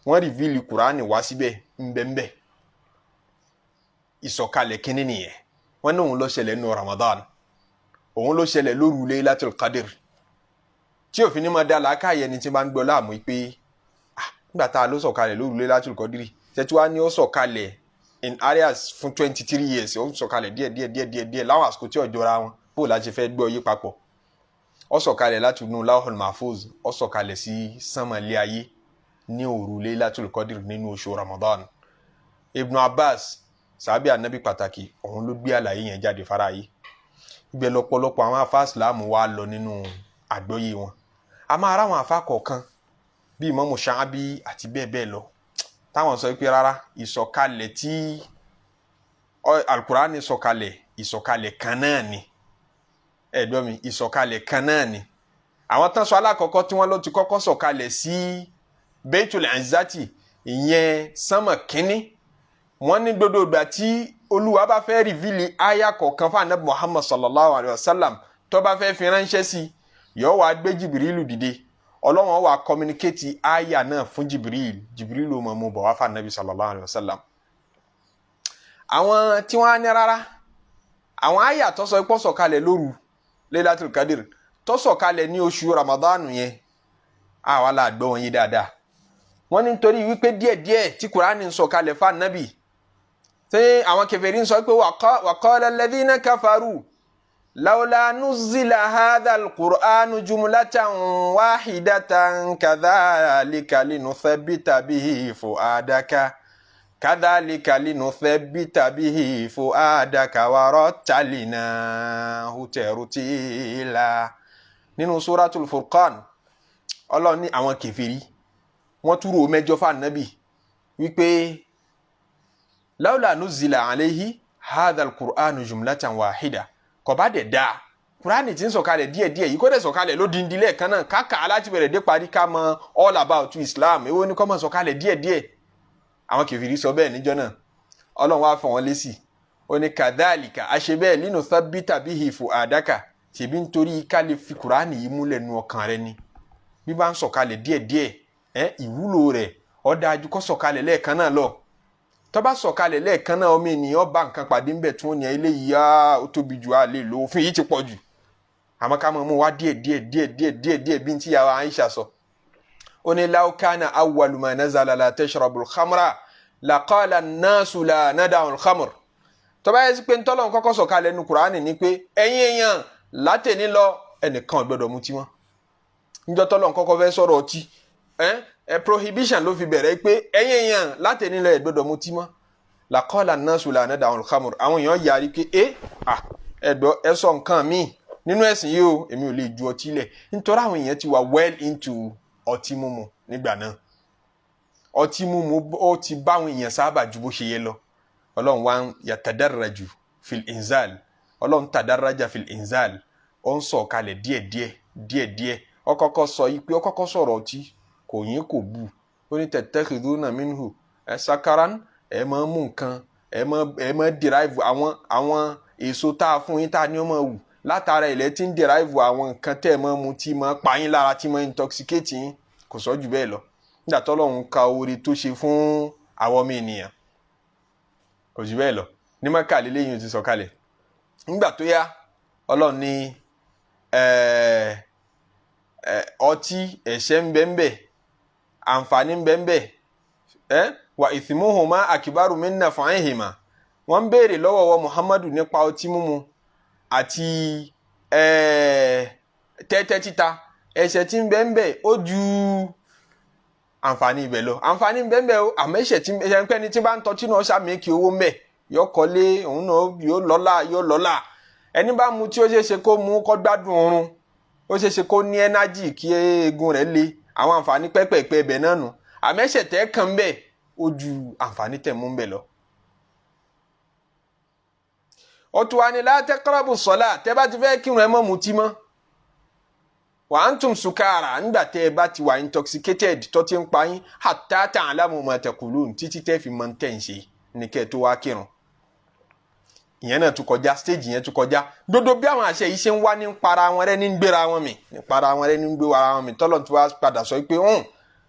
wọ́n rìvíìlì Kùránì wá síbẹ̀ ńbẹ́ńbẹ́. Ìsọ̀kalẹ̀ kíní nìyẹn. Wọ́n ní òun ló ṣẹlẹ̀ nínú Ramadan, òun ló ṣẹlẹ̀ lóru Laylatul Qadr, tí òfin ní máa dá làákàyè ẹni tí bá ń gbọ́ láàmú pé nígbà tá a ló sọ̀kalẹ̀ lóru Laylatul Qadr, tẹ́tí wá ní ó sọ̀kalẹ̀ in areas fún 23 years, ó sọ̀kalẹ̀ díẹ̀ láwọn àsìkò tí ó jọra wọn, bó la ṣe fẹ́ gbọ́ yí papọ̀. Ó sọ̀kalẹ̀ láti inú Lawhul Mahfuz, ó sọ̀kalẹ̀ sí sánmọ̀ ilé ayé ní òru Laylatul Qadr nínú oṣù Ramadan. Ibn Abbas, sàábì Ànábì pàtàkì, òun ló gbé àlàyé yẹn jáde fara yìí. Ibẹ̀ lọ́pọ̀lọpọ̀ àwọn àfáà Ìsìlámù wá lọ nínú àgbọ́yé wọn. A máa ráwọn àfáà kọ̀ọ̀kan bí Imamu Sha'abi àti bẹ́ẹ̀ bẹ́ẹ̀ lọ, táwọn sọ pé rárá, ìsọ̀kalẹ̀ tí Al-Qur'ani sọ̀kalẹ̀, ìsọ̀kalẹ̀ kan náà ni. Ẹ̀gbọ́n mi, ìsọ̀kalẹ̀ kan náà ni. Àwọn tán sọ alákọ̀ọ́kọ́ tí wọ́n ló ti kọ́kọ́ sọ̀kalẹ̀ sí Baitul Izzati, ìyẹn sánmọ̀ kínní. Wọ́n ní gbogbo ìgbà tí Olúwa bá fẹ́ rìvíìlì àyà kọ̀ọ̀kan fún Ànábì Muhammad sallallahu alayhi wa sallam, tó bá fẹ́ fi ránṣẹ́ sí, yóò wá gbé Jibrilu dìde. Ọlọ́run wá communicate àyà náà fún Jibrilu máa mú bọ̀ wá fún Ànábì sallallahu alayhi wa sallam. Àwọn tí wọ́n á ní rárá, àwọn àyà tó sọ pé sọ̀kalẹ̀ lóru Laylatul Qadr, tó sọ̀kalẹ̀ ní oṣù Ramadan yẹn, àwa la gbọ́ wọn yé dáadáa. Wọ́n ní nítorí wípé díẹ̀díẹ̀ tí Kùránì ń sọ̀kalẹ̀ fún Ànábì, tí àwọn kèfèrí ń sọ pé wa qala alladhina kafaru lawla nuzzila hadha al-Qur'anu jumlatan wahidatan kadhalika linuthabbita bihi fu'adaka wa rattalnahu tartila. Nínú Suratul Furqan, Ọlọ́run ní àwọn kèfèrí wọ́n túrò mẹ́jọ fún Ànábì wípé lawla nuzzila alayhi hadha al-Qur'anu jumlatan wahida, kò bá dẹ̀ dáa Kùránì tí ń sọ̀kalẹ̀ díẹ̀díẹ̀ yìí kó dẹ̀ sọ̀kalẹ̀ lódindi lẹ́ẹ̀kan náà, káàkà láti bẹ̀rẹ̀ dé parí ká mọ̀ all about Islam, èwo ni kó máa sọ̀kalẹ̀ díẹ̀díẹ̀. Àwọn kèfèrí sọ bẹ́ẹ̀ níjọ́ náà. Ọlọ́run wá fọ̀ wọ́n lésì, ó ní kadhalika, àṣẹ bẹ́ẹ̀ linuthabbita bihi fu'adaka, tèbí nítorí ká lè fi Kùránì yìí múlẹ̀ nu ọkàn rẹ ni. Bí bá ń sọ̀kalẹ̀ díẹ̀díẹ̀, ìwúlò rẹ̀ ó dájú kó sọ̀kalẹ̀ lẹ́ẹ̀kan náà lọ. Tó bá sọ̀kalẹ̀ lẹ́ẹ̀kan náà, ọmọ ènìyàn bá nǹkan pàdé ńbẹ̀ tí wọ́n ní eléyìí ó tóbi jù, á lè lò, òfin yìí ti pọ̀ jù. Àmọ́ ká mú wá díẹ̀ bí tí yàrá Aisha sọ. Ó ní law kana awwalu ma nazala la tashrabul khamra laqala an-nasu la nada'ul khamr. Tó bá yẹ sí pé ntọ́lọ́run kọ́kọ́ sọ̀kalẹ̀ nínú Kùránì ní pé ẹ̀yin èèyàn látẹ̀ní lọ ẹnìkan ò gbọ́dọ̀ mutí mọ́. Níjọ́ tọ́lọ́run kọ́kọ́ fẹ́ sọ̀rọ̀ ọtí, prohibition ló fi bẹ̀rẹ̀ pé ẹ̀yin èèyàn látẹ̀ní lọ ẹ gbọ́dọ̀ mutí mọ́. Laqala an-nasu la nada'ul khamr. Àwọn èèyàn yarí pé ẹ sọ nǹkan míì nínú ẹ̀sìn yìí o, èmi ò lè ju ọtí lẹ̀. Nítorí àwọn èèyàn ti wà well into ọtí mímu nígbà náà. Ọtí mímu ó ti bá àwọn èèyàn sábà ju bó ṣe yẹ lọ. Ọlọ́run wá yatadarraju fil inzal, Ọlọ́run tadarraja fil inzal, ó ń sọ̀kalẹ̀ díẹ̀díẹ̀ ó kọ́kọ́ sọ yìí pé ó kọ́kọ́ sọ̀rọ̀ ọtí kò yín kò bù ó ní tattakhiduna minhu sakaran ẹ máa mú nǹkan ẹ máa derive àwọn èso tá a fún yín tá a ní ó máa wù látara ilẹ̀ tí ń derive àwọn nǹkan tẹ́ ẹ máa mu tí máa pa yín lára tí máa intoxicate yín kò sọ jù bẹ́ẹ̀ lọ nígbà tọ́lọ́run ka oore tó ṣe fún àwọn ọmọ ènìyàn kò jù bẹ́ẹ̀ lọ ní Mákà lélẹ́yìn ti sọ̀kalẹ̀ nígbà tó yá ọlọ́run ní ọtí ẹ̀ṣẹ̀ ń bẹ ń bẹ àǹfààní ń bẹ ń bẹ wà ìthmuhuma akbaru min naf'ihima wọ́n ń béèrè lọ́wọ́ wa Muhammadu nípa ọtí mímu àti tẹ́tẹ́ títa ẹ̀ṣẹ̀ tí ń bẹ ń bẹ ó ju àǹfààní ibẹ̀ lọ àǹfààní ń bẹ ń bẹ o àmọ́ ẹ̀ṣẹ̀ ń pẹ́ ni tí bá ń tọ́tí náà ṣàmìkì owó ń bẹ yóò kọ́lé òun náà yóò lọ́lá ẹni bá mu tí ó ṣeéṣe kó mu kó gbádùn oorun ó ṣeéṣe kó ní ẹ́nájì kí eegun rẹ̀ le àwọn àǹfààní pẹ́pẹ́pẹ́ ibẹ̀ náà nù àmọ́ ẹ̀ṣẹ̀ tẹ́ kàn ń bẹ ó ju àǹfààní tẹ̀ mú ń bẹ lọ. ó tún wá ní la taqrabu salat tẹ́ bá ti fẹ́ kírun ẹ má mutí mọ́ wa antum sukara nígbà tẹ́ ẹ bá ti wà intoxicated tó ti ń pa yín hatta ta'lamu ma taqulun títí tẹ́ fi mọ́ tẹ́ ń ṣe ní kẹ́ tó wá kírun. ìyẹn náà tún kọjá stage yẹn tún kọjá dodo bí àwọn àṣẹ yìí ṣe ń wá ní para wọn rẹ ní gbéra wọn mi ní para wọn rẹ ní gbé ara wọn mi tọ́lọ̀ tí wàá padà sọ pé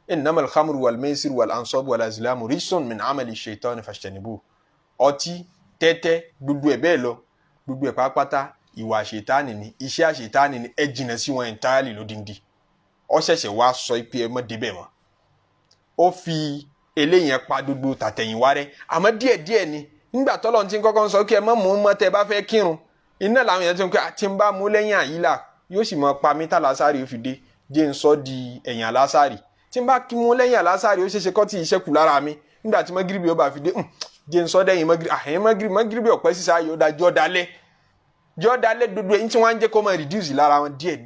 innamal khamru wal maisir wal ansab wal azlamu rijsun min amali shaytan fajtanibu ọtí tẹ́tẹ́ gbogbo ẹ̀ bẹ́ẹ̀ lọ gbogbo ẹ̀ pátápátá ìwà àṣetánì ni iṣẹ́ àṣetánì ni ẹ jìnà sí wọn entirely lódindi ó ṣẹ̀ṣẹ̀ wá sọ pé ẹ má débẹ̀ mọ́ ó fi eléyẹn pa gbogbo tàtẹ̀yìnwá rẹ àmọ́ díẹ̀díẹ̀ ni nígbà tọ́lọ́run ti ń kọ́kọ́ sọ kí ẹ má mú mọ́ tẹ́ bá fẹ́ kírun iná làwọn èèyàn ti ń pẹ́ àti ń bá mú lẹ́yìn àyílà yóò sì mọ pa mítà lásàrì ó fi dé jẹ́ ń sọ di ẹ̀yìn àlásàrì tí ń bá kí mú lẹ́yìn àlásàrì ó ṣeéṣe kọ́ tí ìṣẹ́kù lára mi nígbà tí mọ́gìrìbì ó bá fi dé jẹ́ ń sọ dẹ́yìn mọ́gìrìbì ọ̀pẹ́ sísá yóò da jọ́ dalẹ̀ dodo ẹ̀yìn tí wọ́n ń jẹ́ kó máa reduce lára wọn díẹ̀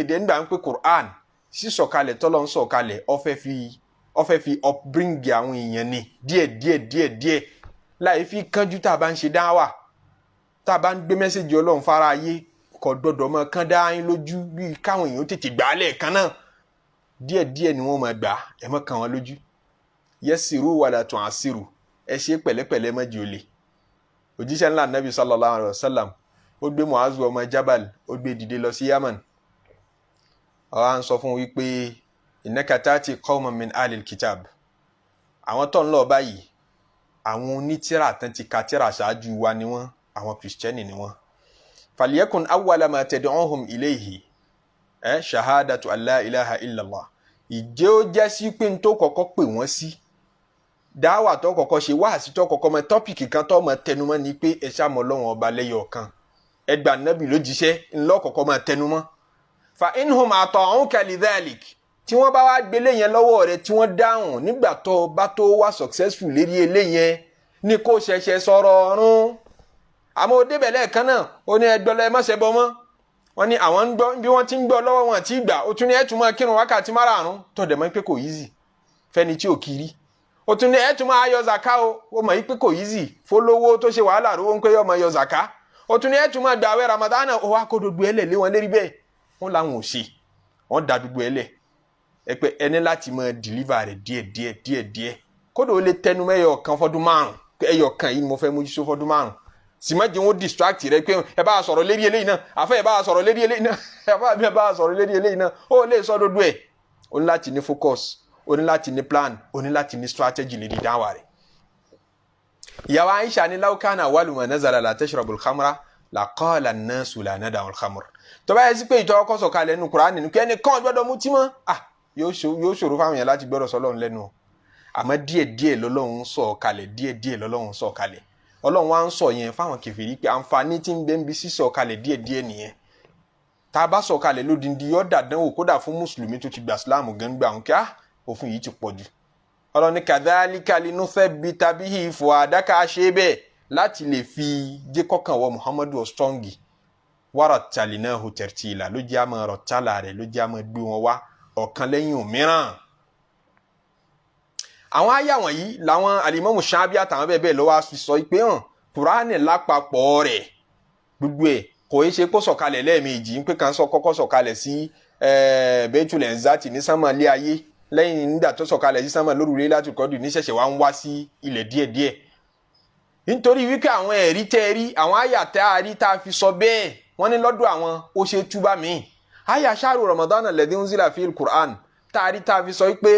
nígbà ń pè Quran sísọ̀kalẹ̀ tọ́lọ́ ń sọ̀kalẹ̀ ó fẹ́ fi upbring àwọn èèyàn ni díẹ̀ láì fi kánjú tá a bá ń ṣe dáwà tá a bá ń gbé mẹ́sẹ̀jì Ọlọ́run fara ayé kò gbọdọ̀ mọ́ kán dá yín lójú bí káwọn èèyàn tètè gbà á lẹ́ẹ̀kan náà díẹ̀ ni wọ́n máa gbà ẹ má kàn wọ́n lójú yassiru wala tu'assiru ẹ ṣe pẹ̀lẹ́pẹ̀lẹ́ má jẹ́ olè òjíṣẹ́ ńlá Nabi sallallahu alayhi wa sallam ó gbé Mu'azu ọmọ Jabal ó gbé dìde lọ sí Yaman ó wá ń sọ fún wípé innaka tati qawman min ahlil kitab àwọn tó ń lọ báyìí àwọn onítìrà tán ti ka tírà ṣáájú wa ni wọ́n àwọn kristẹni ni wọ́n falyakun awwala ma tad'uhum ilayhi shahadatu an la ilaha illallah ìjẹ́ ó jẹ́ sí pé n tó kọ́kọ́ pè wọ́n sí dáwà tó kọ́kọ́ ṣe wáàsí tó kọ́kọ́ mọ tọ́pìkì kan tó mọ tẹnumọ́ ni pé ẹ ṣá mọ Ọlọ́run ọba lẹ́yọ̀ kan ẹgbà nábì ló jíṣẹ́ ńlọ kọ́kọ́ mọ tẹnumọ́ fa inhum ata'uka lidhalik tí wọ́n bá wá gbélé yẹn lọ́wọ́ rẹ̀ tí wọ́n dáhùn nígbà tó bá tó wá successful lérí eléyẹn ní kó ṣẹ̀ṣẹ̀ sọ̀rọ̀ ọ̀run àmọ́ ó débẹ̀ lẹ́ẹ̀kan náà ó ní ẹgbọ́lọ́ ẹ má ṣẹbọ mọ́ wọ́n ní àwọn ń gbọ́ bí wọ́n ti ń gbọ́ lọ́wọ́ wọn àti ìgbà ó tún ní ẹ̀tún máa kírun wákàtí márààrún tó dẹ̀ mọ́ pé kò easy fẹ́ni tí ò kiri ó tún ní ẹ̀tún máa yọ zaka ó mọ̀ pé kò easy fólówó tó ṣe wàhálà rówó ń pé yọ máa yọ zaka ó tún ní ẹ̀tún máa gbààwẹ̀ Ramadana ó wá kó gbogbo ẹlẹ̀ lé wọn lérí bẹ́ẹ̀ wọ́n làwọn ò ṣe wọ́n da gbogbo ẹlẹ̀ ẹ pé ẹni láti máa deliver rẹ̀ díẹ̀ kódà ó lè tẹnu mẹ́yọ kan fọ́dún márùn ẹyọ kan yìí mo fẹ́ mójútó fọ́dún márùn sì má jẹ́ wọ́n distract rẹ pé ẹ bá sọ̀rọ̀ lérí eléyìí náà àfẹ́ ẹ bá sọ̀rọ̀ lérí eléyìí náà ẹ bá sọ̀rọ̀ lérí eléyìí náà ó lè sọ dodo ẹ̀ ó ní láti ní focus ó ní láti ní plan ó ní láti ní strategy lérí dáwà rẹ̀. ìyàwó Aisha ní law kana awwalu ma nazala la tashrabul khamra la qala an-nasu la nada'ul khamr tó bá yẹ sí pé ìtọ́ ọkọ̀ sọ̀kalẹ̀ nínú Kùránì ní kẹ́ni kan gbọ́dọ̀ mutí mọ́ yóò ṣòro fáwọn èèyàn láti gbọ́dọ̀ sọ́lọ́run lẹ́nu àmọ́ díẹ̀díẹ̀ lọ́lọ́run sọ̀ kalẹ̀ díẹ̀díẹ̀ lọ́lọ́run sọ̀ kalẹ̀ Ọlọ́run wá ń sọ yẹn fáwọn kèfèrí pé àǹfààní tí ń bẹ ń bí sísọ̀ kalẹ̀ díẹ̀díẹ̀ nìyẹn tá a bá sọ̀ kalẹ̀ lódindi yóò dàdánwò kódà fún mùsùlùmí tó ti gbà síláàmù gẹ́ngbà ń kí òfin yìí ti pọ̀ jù Ọlọ́run ní kadhalika linuthabbita bihi fuadaka ṣe bẹ́ẹ̀ láti lè fi jẹ́ kọ́kàn wọ Muhammadu ọ̀stọ́ngì warattalnahu tartila ló jẹ́ àmọ́ rọ̀tálà rẹ̀ ló jẹ́ àmọ́ gbé wọn wá ọ̀kan lẹ́yìn òmíràn. àwọn àyà wọ̀nyí làwọn Al-Imam Shabi àtàwọn bẹ́ẹ̀ lọ́wọ́ fi sọ pé hàn Kùránì lápapọ̀ rẹ̀ gbogbo ẹ̀ kò í ṣe kó sọ̀kalẹ̀ lẹ́ẹ̀mejì ń pé kan kọ́kọ́ sọ̀kalẹ̀ sí Baitul Izzati ní sánmà lé ayé lẹ́yìn nígbà tó sọ̀kalẹ̀ sí sánmà lóru Laylatul Qadr ní ṣẹ̀ṣẹ̀ wá ń wá sí ilẹ̀ díẹ̀díẹ̀ nítorí wípé àwọn ẹ̀rí tẹ́ rí àwọn àyàtẹ́ àrí tá a fi sọ bẹ́ẹ̀ wọ́n ní lọ́dọ̀ àwọn ó ṣe túbà míì àyà shahru Ramadan alladhi unzila fil Qur'an tá a fi sọ wípé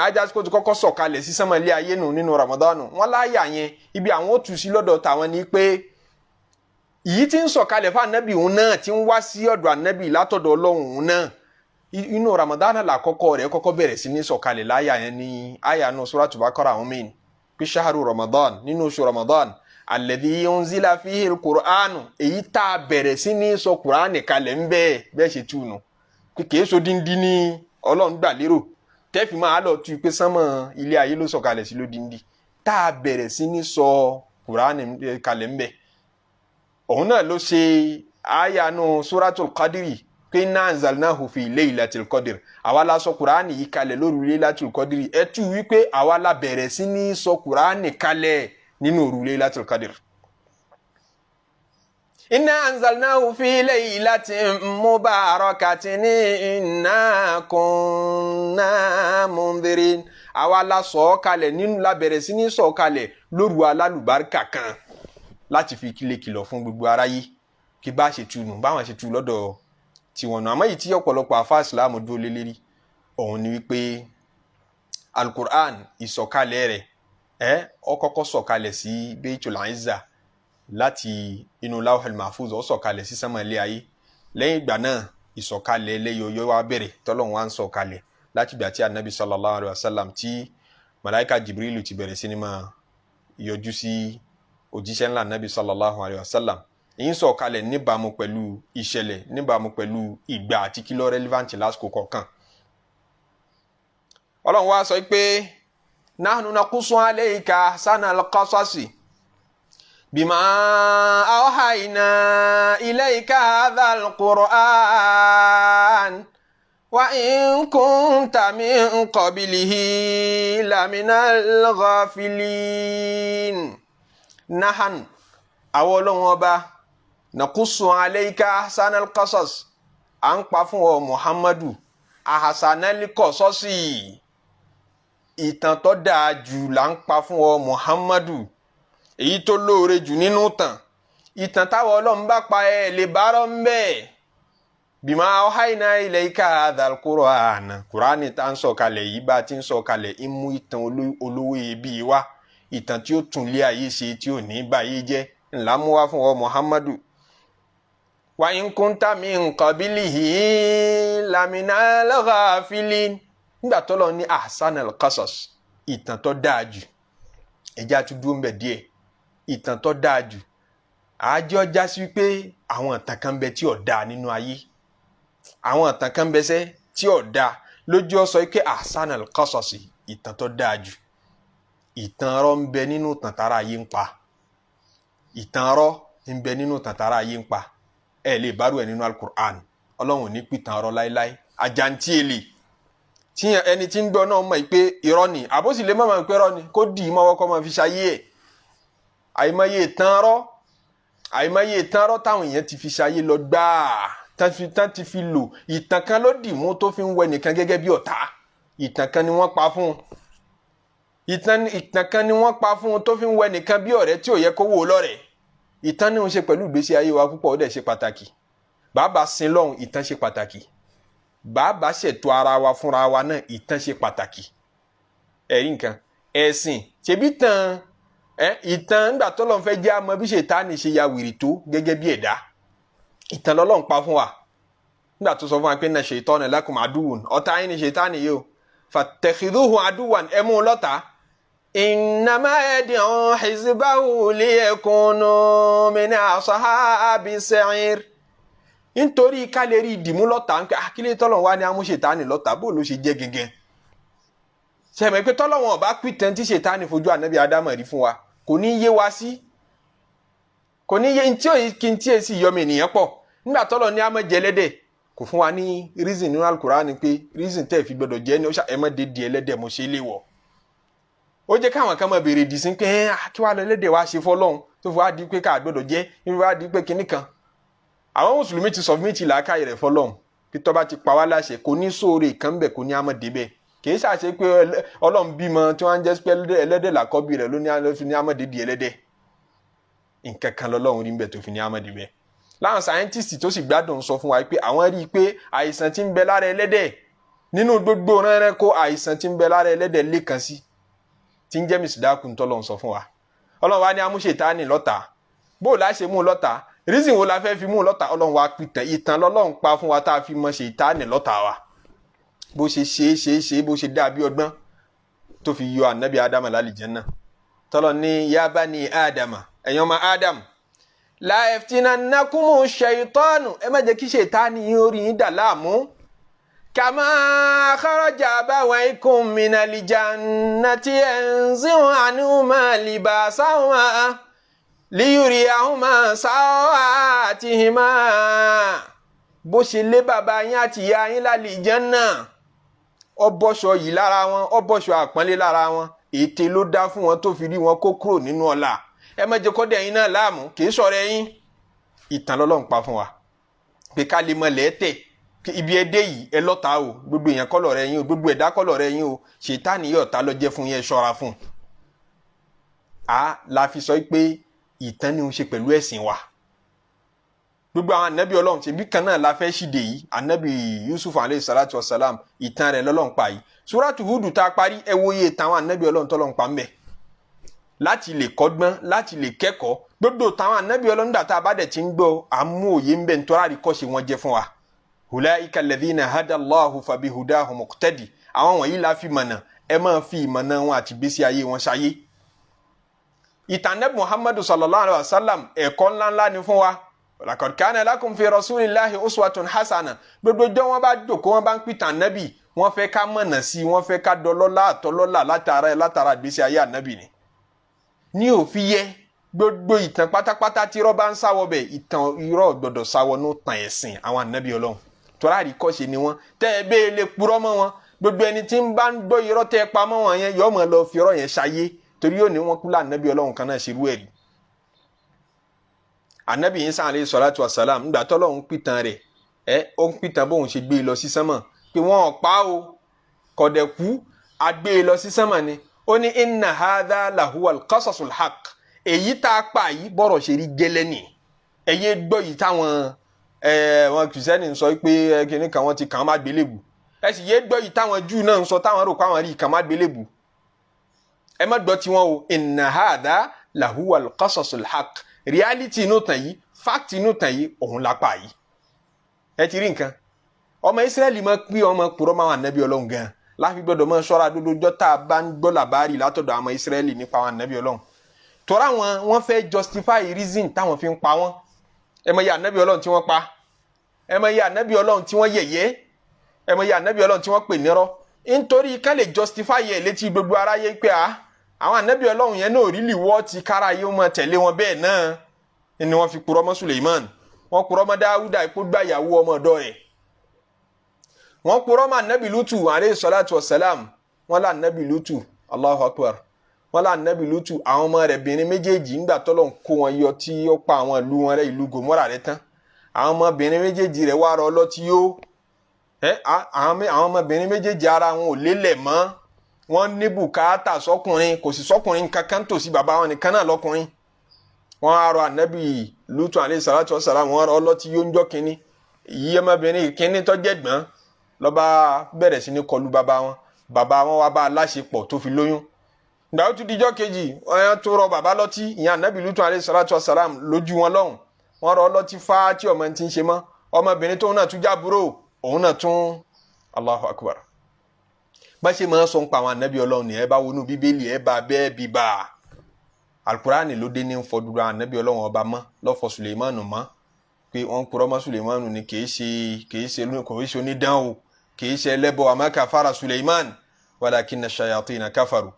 ajásíkò tó kọ́kọ́ sọ̀kalẹ̀ sí sánmà lé ayé nínú Ramadan wọ́n láyà yẹn ibi àwọn ó tù sí lọ́dọ̀ tàwọn ni pé yìí tí ń sọ̀kalẹ̀ fún ànábì òun náà tí ń wá sí ọ̀dọ̀ ànábì látọ̀dọ̀ Ọlọ́run òun náà inú Ramadan làkọ́kọ́ rẹ̀ kọ́kọ́ bẹ̀rẹ̀ sí ní sọ̀kalẹ̀ láyà yẹn ní àyà náà Suratul Baqara àwọn mẹ́rin pé shahru Ramadan nínú oṣù Ramadan alladhi unzila fihi al-Qur'an èyí tá a bẹ̀rẹ̀ sí ní sọ Qur'an kalẹ̀ ń bẹ́ẹ̀ ṣe túnu pé kìí so díndín ní Ọlọ́run gbà lérò tẹ́fì máa lọ tu pé sánmọ̀ ilé ayé ló sọ̀kalẹ̀ sí ló díndín tá a bẹ̀rẹ̀ sí ní sọ Qur'an kalẹ̀ ń bẹ́ẹ̀ òun náà ló ṣe àyànú Suratul Qadri pé inna anzalnahu fi laylatil qadr àwa la sọ Kùránì yìí kalẹ̀ lóru Laylatul Qadr ẹ tú wípé àwa la bẹ̀rẹ̀ sí ní sọ Kùránì kalẹ̀ nínú òru Laylatul Qadr. inna anzalnahu fi laylatin mubarakatin inna kunna mundhirin àwa la sọ kalẹ̀ nínú la bẹ̀rẹ̀ sí ní sọ kalẹ̀ lóru alálùbáríkà kan láti fi kìlọ̀ fún gbogbo aráyé kí bá ṣe tu nù báwọn ṣe tu lọ́dọ̀ tiwọn nù àmọ́ yìí tí ọ̀pọ̀lọpọ̀ àfáà ìsìláàmù dúró lé lérí òun ni wípé alukur'an ìsọ̀kalẹ̀ rẹ̀ ó kọ́kọ́ sọ̀kalẹ̀ sí Baitul Izza láti inú Lawhul Mahfuz ó sọ̀kalẹ̀ sí sánmà ilé ayé lẹ́yìn ìgbà náà ìsọ̀kalẹ̀ ẹlẹ́yọyọ wá bẹ̀rẹ̀ tọ́lọ́run wá ń sọ̀kalẹ̀ láti ìgbà tí anabi sallallahu alayhi wa sallam tí malaika Jibrilu ti bẹ̀rẹ̀ sí ní máa yọjú sí òjíṣẹ́ ńlá anabi sallallahu alayhi wa sallam èyí sọ kalẹ̀ níbàámu pẹ̀lú ìṣẹ̀lẹ̀ níbàámu pẹ̀lú ìgbà àti kí ló relevant lásìkò kọ̀ọ̀kan. Ọlọ́run wá sọ pé nahnu naqussu alayka ahsanal qasasi bima awhayna ilayka hadhal Qur'an wa in kunta min qablihi laminal ghafilin. Nahan àwọn Ọlọ́run ọba nakusu alayka ahsanal qasas à ń pa fún ọ Muhammadu ahsanal qasasi ìtàn tó dáa jù là ń pa fún ọ Muhammadu èyí tó lóore jù nínú ìtàn táwọn Ọlọ́run bá pa lè bárọ̀ ń bẹ́ẹ̀ bima awhayna ilayka hadhal Qur'an Qur'ani tá ń sọ̀kalẹ̀ yìí bá ti ń sọ̀kalẹ̀ ń mú ìtàn olówó iyebíye wá ìtàn tí ó tún lé ayé ṣe tí ò ní báyé jẹ́ ńlá mú wá fún ọ Muhammadu wa in kunta min qablihi laminal ghafilin nígbà tó lọ ní ahsanal qasas ìtàn tó dáa jù ẹjá tún dúró ń bẹ̀ díẹ̀ ìtàn tó dáa jù àjọ já sí pé àwọn ìtàn kan bẹ tí ò dáa nínú ayé àwọn ìtàn kan bẹ sẹ́ tí ò dáa lójú ọ sọ pé ahsanal qasas ìtàn tó dáa jù ìtàn ọ̀rọ̀ ń bẹ nínú tàntàrà ayé ń pa ìtàn ọ̀rọ̀ ń bẹ nínú tàntàrà ayé ń pa ẹ lè bárò ẹ nínú alukur'an Ọlọ́run ní pìtàn ọ̀rọ̀ láéláé àjàntí èlé tí ẹni tí ń gbọ́ náà mọ̀ pé irọ́ ni àbóṣì lè mọ̀ pé irọ́ ni kó dì í mọ́wọ́ kọ́ máa fi ṣayé ẹ̀ àìmọye ìtàn ọ̀rọ̀ táwọn èèyàn ti fi ṣayé lọ gbáà tán ti fi lò ìtàn kan ló dì mú tó fi ń wẹ nìkan gẹ́gẹ́ bí ọ̀tá ìtàn kan ni wọ́n pa fún ìtàn kan ni wọ́n pa fún un tó fi ń wẹ nìkan bí ọ̀rẹ́ tí ò yẹ kó wò lọ́rẹ̀ ìtàn ní ń ṣe pẹ̀lú ìgbésí ayé wa púpọ̀ ó dẹ̀ ṣe pàtàkì bàbá sin lọ́hùn ìtàn ṣe pàtàkì bàbá ṣètò ara wa fúnra wa náà ìtàn ṣe pàtàkì ẹ̀rí nǹkan ẹ̀sìn ṣebí tàn ìtàn nígbà tó lọ́n fẹ́ jẹ́ àmọ́ bí Ṣẹ̀tánì ṣe ya wìrì tó gẹ́gẹ́ bí ẹ̀dá ìtàn lọ́lọ́run pa fún wa nígbà tó sọ fún wa pé inna shaytana lakum aduwwun ọ̀tá yín ni Ṣẹ̀tánì yìí o fattakhidhuhu aduwwan ẹ mú un lọ́tà innama yad'u hizbahu liyakunu min ashabis sa'ir nítorí ká lè rí ìdìmú lọ́tà ń pẹ́ àkílẹ̀ tọ́lọ̀ wá ní amú Ṣẹ̀tánì lọ́tà bó ló ṣe jẹ́ gẹ́gẹ́ ṣẹ̀mẹ̀ pé tọ́lọ̀ wọn ọba pìtàn tí Ṣẹ̀tánì fojú ànábì Ádámù rí fún wa kò ní yé wa sí kò ní yé kí n tí èsì yọmọ ènìyàn pọ̀ nígbà tọ́lọ̀ ní amọ̀ jẹlẹ́dẹ̀ kò fún wa ní reason nínú Al-Qur'ani pé reason tẹ́ fi gbọdọ̀ jẹ́ ní ó ṣàmọ́ dédé ẹlẹ́dẹ̀ mo ṣe léwọ̀ ó jẹ́ káwọn kan máa béèrè dì sí pé kí wàá lọ ẹlẹ́dẹ̀ wá ṣe fọ́lọ́hún tó fi wá di pé ká gbọdọ̀ jẹ́ níbi wá di pé kinní kan àwọn mùsùlùmí ti submit làákàyè rẹ̀ fọlọ́run kí tó bá ti pa wá láṣẹ kò ní sóore kan bẹ̀ kò ní àmọ́ débẹ̀ kì í ṣàṣe pé ọlọ́run bímọ tí wọ́n ń jẹ́ pé ẹlẹ́dẹ̀ làkọ́bí rẹ̀ ló fi ní àmọ́ dédìí ẹlẹ́dẹ̀ nǹkan kan lọ́lọ́run rí ń bẹ̀ tó fi ní àmọ́ débẹ̀ láwọn sáyẹ́ntìsì tó sì gbádùn sọ fún wa pé àwọn rí i pé àìsàn tí ń bẹ lára ẹlẹ́dẹ̀ nínú gbogbo rẹ́rẹ́ kó àìsàn tí ń bẹ lára ẹlẹ́dẹ̀ lẹ́kan sí tí ń jẹ́ mìsídákùn tọ́lọ́run sọ fún wa ọlọ́run wa ní amúṣetánì lọ́tà bó la ṣe mú lọ́tà reason wo la fẹ́ fi mú lọ́tà ọlọ́run wa pìtàn ìtàn lọ́lọ́run pa fún wa tá a fi mọ ṣètánì lọ́tà wa bó ṣe ṣe bó ṣe dàbí ọgbọ́n tó fi yọ ànábì ádámà lálìjánnà tọ́lọ́ ní ya bani ádámà ẹ̀yin ọmọ ádámù la yaftinannakumu ṣaitanu ẹ má jẹ́ kí ṣètánì yín orí yín dà láàmú kama kharaja abawaykum minal jannati yanzi'u anhuma libasahuma liyuriyahuma sawatihima bó ṣe lé bàbá yín àti ìyá yín lálìjánnà ó bọ́ṣọ yìí lára wọn ó bọ́ṣọ àpọ́nlé lára wọn ète ló dá fún wọn tó fi rí wọn kó kúrò nínú ọlá ẹ má jẹ́ kó dẹ̀ yín náà láàmú kì í sọ̀rọ̀ ẹ̀yin ìtàn lọ́lọ́run pa fún wa pé ká lè mọ lẹ́tẹ̀ ibi ẹdẹ yìí ẹ lọ́ta o gbogbo èèyàn kọ́ lọ̀rẹ́ yín o gbogbo ẹ̀dá kọ́ lọ̀rẹ́ yín o ṣètánì yóò ta lọ́jẹ́ fún yẹn ṣọ́ra fún la fi sọ pé ìtàn ni ó ń ṣe pẹ̀lú ẹ̀sìn wa gbogbo àwọn ànábì ọlọ́run ṣe bí kan náà la fẹ́ ṣìdè yìí ànábì Yusuf alayhi salatu wa salam ìtàn rẹ̀ lọ́lọ́run pa yìí suratu Hudu tá a parí ẹ wo iye táwọn ànábì ọlọ́run tọ́lọ́run pa ń bẹ̀ láti lè kọ́gbọ́n láti lè kẹ́kọ̀ọ́ gbogbo táwọn ànábì ọlọ́run dàtà abádẹ̀ tí ń gbọ́ àmú òye ń bẹ̀ ń tọ́ra àríkọ́ṣe wọn jẹ́ fún wa ulaika alladhina hada Allahu fabihudahu muqtadi àwọn wọ̀nyí la fi mọ̀nà ẹ máa fi ìmọ̀nà wọn àti gbésí ayé wọn ṣayé ìtàn Nábì Muhammadu sallallahu alaihi wasallam ẹ̀kọ́ ńláńlá ni fún wa laqad kana lakum fi rasulillahi uswatun hasana gbogbo jọ wọn bá dòkó wọn bá ń pìtàn nábì wọn fẹ́ ká mọ̀nà sí wọn fẹ́ ká dọlọ́lá àtọlọ́lá látara gbésí ayé ànábì ni ní òfin yẹ gbogbo ìtàn pátápátá tí irọ́ bá ń sáwọ́ bẹ̀ ìtàn irọ́ gbọ́dọ̀ sáwọ́ ní tàn ẹ̀sìn àwọn ànábì ọlọ́run tọ́lá àríkọ́ṣe ni wọ́n tẹ́ ẹ bẹ́ẹ̀ lè purọ́ mọ́ wọn gbogbo ẹni tí ń bá ń gbọ́ irọ́ tẹ́ ẹ pamọ́ wọn yẹn yọ́ mọ̀ lọ fi irọ́ yẹn ṣayé torí yóò ní wọn kú lá ànábì ọlọ́run kan náà ṣerú ẹ̀rí ànábì Ìsá alayhi salatu wa salam ńgbà tọ́lọ́run pìtàn rẹ̀ ó ń pìtàn bóun ṣe gbé e lọ sí sánmọ̀ pé wọ́n ò pa o kọ̀dẹ̀kú agbé e lọ sí sánmọ̀ ni ó ní inna hadha lahuwal qasasul haqq èyí tá a pa yìí bọ́rọ̀ ṣe rí gẹ́lẹ́ ni ẹ̀yẹ gbọ́ yìí táwọn wọn kìrìsìtẹ́nì ń sọ pé kíní kan wọ́n ti kàn án má gbélébù ẹ sì yé gbọ́ yìí táwọn Júù náà ń sọ táwọn rò pé àwọn rí kàn má gbélébù ẹ má gbọ́ tiwọn o inna hadha lahuwal qasasul haqq reality inú tàn yìí fact inú tàn yìí òun lápá yìí ẹ ti rí nǹkan ọmọ Ísírẹ́lì máa pín ọmọ purọ́ máa wà nẹ́bí ọlọ́run gan láfi gbọ́dọ̀ máa ṣọ́ra dódójọ́ tá a bá ń gbọ́ làbárì látọ̀dọ̀ àwọn Ísírẹ́lì nípa àwọn nẹ́bí ọlọ́run tọ́ra wọn fẹ́ justify reason táwọn fi ń pa wọ́n ẹ mọ̀ iye ànẹ́bí ọlọ́run tí wọ́n pa ẹ mọ̀ iye ànẹ́bí ọlọ́run tí wọ́n yẹ̀yẹ́ ẹ mọ̀ iye ànẹ́bí ọlọ́run tí wọ́n pè nírọ́ nítorí ká lè justify ẹ̀ létí gbogbo aráyé pé àwọn ànábì ọlọ́run yẹn náà rí lìwọ́ ti kára yóò máa tẹ̀lé wọn bẹ́ẹ̀ náà ni wọ́n fi purọ́ mọ́ Suleiman wọ́n purọ́ mọ́ Dáúdà ipò gbà ìyàwó ọmọ ọ̀dọ́ rẹ̀ wọ́n purọ́ mọ́ ànábì Lútù alayhi salatu wassalam wọ́n lá ànábì Lútù Allahu Akbar wọ́n lá ànábì Lútù àwọn ọmọ rẹ̀ bìnrin méjèèjì ńgbà tọ́lọ́run kó wọn yọ tí ó pa àwọn ìlú wọn rẹ̀ ìlú Gòmórà rẹ̀ tán àwọn ọmọbìnrin méjèèjì rẹ̀ wá rọ ọlọ́tí yó àwọn ọmọbìnrin méjèèjì ara wọn ò lélẹ̀ mọ́ wọ́n ní bùkátà sọ́kùnrin kò sí sọ́kùnrin kankan tòsí bàbá wọn nìkan náà lọ́kùnrin wọ́n á rọ ànábì Lútù alayhi salatu wassalam wọ́n rọ ọlọ́tí yó ń jọ́ kínní ìyí ọmọbìnrin kínní tó jẹ́gbọ́n ló bá bẹ̀rẹ̀ sí ní kọlu bàbá wọn wá bá a láṣepọ̀ tó fi lóyún ìgbà ó tún dijọ́ kejì wọ́n tó rọ bàbá lọ́tí ìyẹn ànábì Lútù alayhi salatu wassalam lójú wọn lọ́hùn wọ́n rọ ọlọ́tí fá tí ọmọ ti ń ṣe mọ́ ọmọbìnrin tóun náà tún jábúrò òun náà tún Allahu Akbar bá ṣe máa sọ ń pa àwọn ànábì ọlọ́run ni ẹ bá wọnú bíbélì ẹ bá bẹ́ẹ̀ bíbá alukurani ló dé ní ń fọdúrà ànábì ọlọ́run ọba mọ́ lọ́fọ̀ Suleimanu mọ́ pé wọ́n purọ́ mọ́ Suleimanu ni kì í ṣe onídán o kì í ṣe ẹlẹ́bọ àmọ́ kafara Suleiman walakinna shayatina kafaru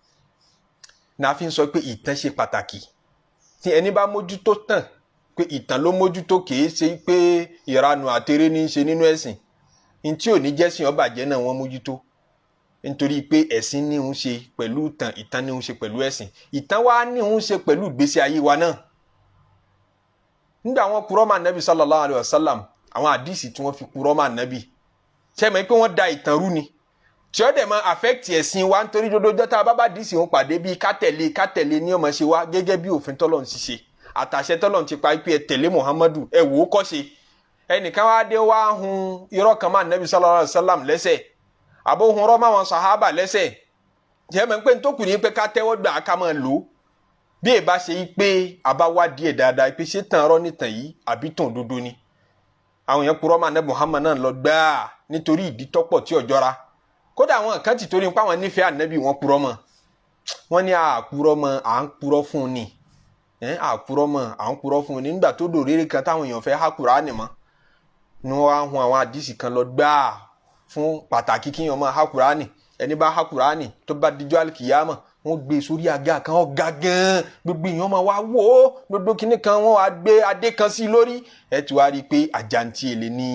náà fi ń sọ pé ìtàn ṣe pàtàkì tí ẹni bá mójútó tàn pé ìtàn ló mójútó kì í ṣe pé ìranù àtẹrẹ ní í ṣe nínú ẹ̀sìn ní tí ò ní jẹ́sìn ó bàjẹ́ náà wọ́n mójútó nítorí pé ẹ̀sìn ní ń ṣe pẹ̀lú ìtàn ní ń ṣe pẹ̀lú ẹ̀sìn ìtàn wa ní ń ṣe pẹ̀lú ìgbésí ayé wa náà nígbà wọ́n purọ́ mọ́ ànábì sallallahu alayhi wa sallam àwọn àdìsí tí wọ́n fi purọ́ mọ́ ànábì ṣe mọ̀ pé wọ́n da ìtàn rú ni tí ó dẹ̀ máa affect ẹ̀sìn wa nítorí dodo tá a bá dìísì òun pàdé bíi kátẹ̀lé ní ọmọ ṣe wá gẹ́gẹ́ bí òfin tọ́lọ̀ ń ṣiṣẹ́ àtàṣẹ tọ́lọ̀ ń ti pa pé ẹ tẹ̀lé Muhammadu ẹ wò ó kọ́ ṣe ẹnìkan wá dé wá hun irọ́ kan máa nàbí sallallahu alayhi wa sallam lẹ́sẹ̀ àbó hun rọ́ máa wọn sàhábà lẹ́sẹ̀ jẹ́ mọ̀ pé nítorí ní pé ká tẹ́wọ́ gbà ká máa lò ó bí ẹ bá ṣe yí pé àbá wá díẹ̀ dáadáa pé ṣé tàn rọ́ nìtàn yìí àbí tàn dodo ni àwọn yẹn purọ́ máa nàbí Muhammad náà lọ gbáà nítorí ìdí tọ́pọ̀ tí ò jọra kódà àwọn kan ti torí nípa àwọn nífẹ̀ẹ́ ànábì wọn purọ́ mọ́ wọn ní àpurọ́ mọ́ à ń purọ́ fún un ni àpurọ́ mọ́ à ń purọ́ fún un ni nígbà tó dò rere kan táwọn èèyàn fẹ́ há Kùránì mọ́ ni wọ́n á hun àwọn àdìsí kan lọ gbáà fún pàtàkì kíyàn máa há Kùránì ẹni bá há Kùránì tó bá dijọ́ àlìkìyámà wọ́n gbé sórí àga kan ọ̀gá gan gbogbo èèyàn máa wá wò ó gbogbo kinní kan wọ́n á gbé adé kan sí lórí ẹ ti wá rí i pé àjàntì èlé ní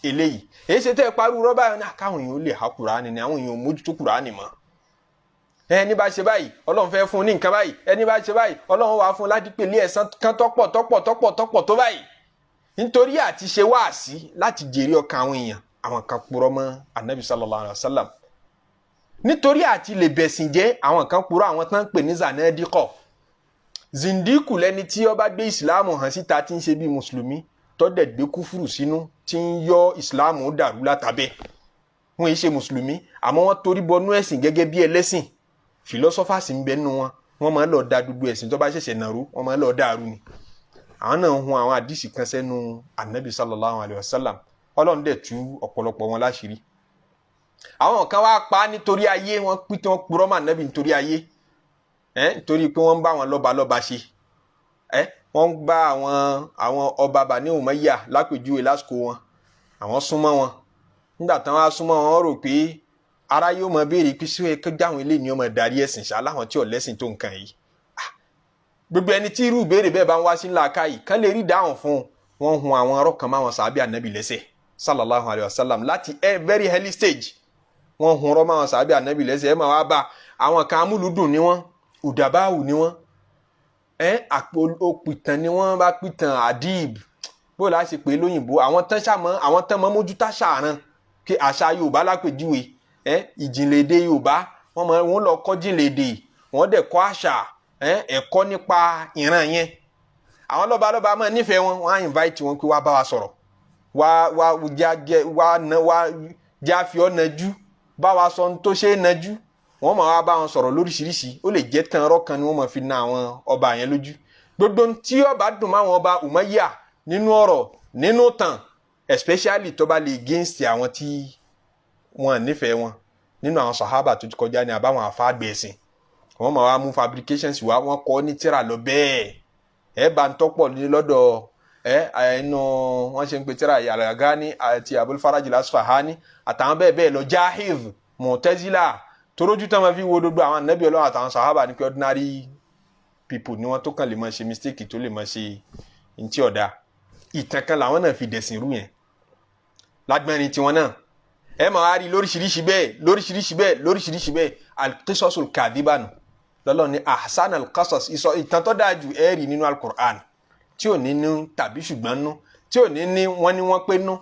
eléyìí èyí ṣe tẹ́ ẹ parú rọ́bà yẹn náà káwọn èèyàn ó lè há Kùránì ni àwọn èèyàn ò mójútó Kùránì mọ́ ẹni bá ṣe báyìí Ọlọ́run fẹ́ fún un ní nǹkan báyìí ẹni bá ṣe báyìí Ọlọ́run wàá fún un láti pèlè ẹ̀san kan tọ́pọ̀ tó báyìí nítorí àti ṣe wáàsí láti jèrè ọkàn àwọn èèyàn àwọn kan purọ́ mọ́ Ànábì sallallahu alayhi wa sallam nítorí àti lè bẹ̀sìn jẹ́ àwọn kan purọ́ àwọn tán ń pè ní zanadikọ̀ zindiku lẹni tí ó bá gbé ìsìláàmù hàn síta tí ń ṣe bí mùsùlùmí tó dẹ̀ gbé kúfùrù sínú tí ń yọ ìsìláàmù dàrú látàbẹ́ wọn yìí ṣe mùsùlùmí àmọ́ wọ́n torí bọnú ẹ̀sìn gẹ́gẹ́ bí ẹlẹ́sìn philosophers ń bẹ nínú wọn wọ́n máa ń lọ da gbogbo ẹ̀sìn tó bá ṣẹ̀ṣẹ̀ nàró wọ́n máa ń lọ dàrú ni àwọn náà hun àwọn àdìsí kan sẹ́nu Ànábì sallallahu alayhi wa sallam Ọlọ́run dẹ̀ tú ọ̀pọ̀lọpọ̀ wọn láṣìírí àwọn kan wá pa nítorí ayé wọn pín tí wọ́n purọ́ mọ́ Ànábì nítorí ayé nítorí pé wọ́n ń bá àwọn lọ́balọ́ba ṣe wọ́n ń bá àwọn ọba Bani Umayya lápèjúwe lásìkò wọn àwọn súnmọ́ wọn nígbà táwọn á súnmọ́ wọn rò pé ara yóò mọ béèrè pé sí ẹ kẹjá àwọn eléyìí ni wọ́n mọ darí ẹ̀sìn ṣá láwọn tí ò lẹ́sìn tó nǹkan yìí gbogbo ẹni tí irú ìbéèrè bẹ́ẹ̀ bá ń wá sí ńlá káyì kán lè rí dáhùn fún wọn hun àwọn ọ̀rọ̀ kan máwọn sàábì Ànábì lẹ́sẹ̀ sallallahu alayhi wa sallam láti very early stage wọn hun ọ̀rọ̀ máwọn sàábì Ànábì lẹ́sẹ̀ ẹ máa wá bá àwọn kan amúlùdùn ni wọn ùdàbáwù ni wọn òpìtàn ni wọn bá pìtàn adib bó la ṣe pé lóyìnbó àwọn tán mọ mójútà ṣàrán kí àṣà Yorùbá lápèjúwe ìjìnlẹ̀ èdè Yorùbá wọ́n lọ kọ́ jìnlẹ̀ èdè wọ́n dẹ̀ kọ́ àṣà ẹ̀kọ́ nípa ìran yẹn àwọn lọ́balọ́ba máa nífẹ̀ẹ́ wọn wọ́n á invite wọn pé wá bá wa sọ̀rọ̀ wá já fi ọ́ najú bá wa sọ tó ṣe é najú wọ́n máa wá bá wọn sọ̀rọ̀ lóríṣiríṣi ó lè jẹ́ tán ọ̀rọ̀ kan ni wọ́n máa fi na àwọn ọba yẹn lójú gbogbo tí ọba dùn máwọn ọba Umayya nínú ọ̀rọ̀ nínú tàn especially tó bá lè against àwọn tí wọ́n nífẹ̀ẹ́ wọn nínú àwọn sahaba tó ti kọjá ní àbáwọn àfáàgbẹ̀sìn wọ́n máa wá mú fabrications wá wọ́n kọ́ ní tírà lọ bẹ́ẹ̀ bá ń tọ́pọ̀ ní lọ́dọ̀ ẹnu wọ́n ṣe ń pe tírà Al-Ghani àti Abul Faraj al-Asfahani àtàwọn bẹ́ẹ̀ lọ Jahiz Mu'tazila torójú tán máa fi wo gbogbo àwọn ànábì Ọlọ́run àtàwọn sahaba ní pé ordinary people ni wọ́n tó kàn lè máa ṣe mistake tó lè máa ṣe ntí ọ̀dà ìtàn kan làwọn náà fi dẹ̀sìn rú yẹn lágbẹ́rin tiwọn náà máa wá rí lóríṣiríṣi bẹ́ẹ̀ al-qisasul kadhibanu lọ́lọ́ ní ahsan al-qasas ìtàn tó dáa jù rí nínú al-Qur'an tí ò ní ní tàbí ṣùgbọ́n nú tí ò ní ní wọ́n pé nú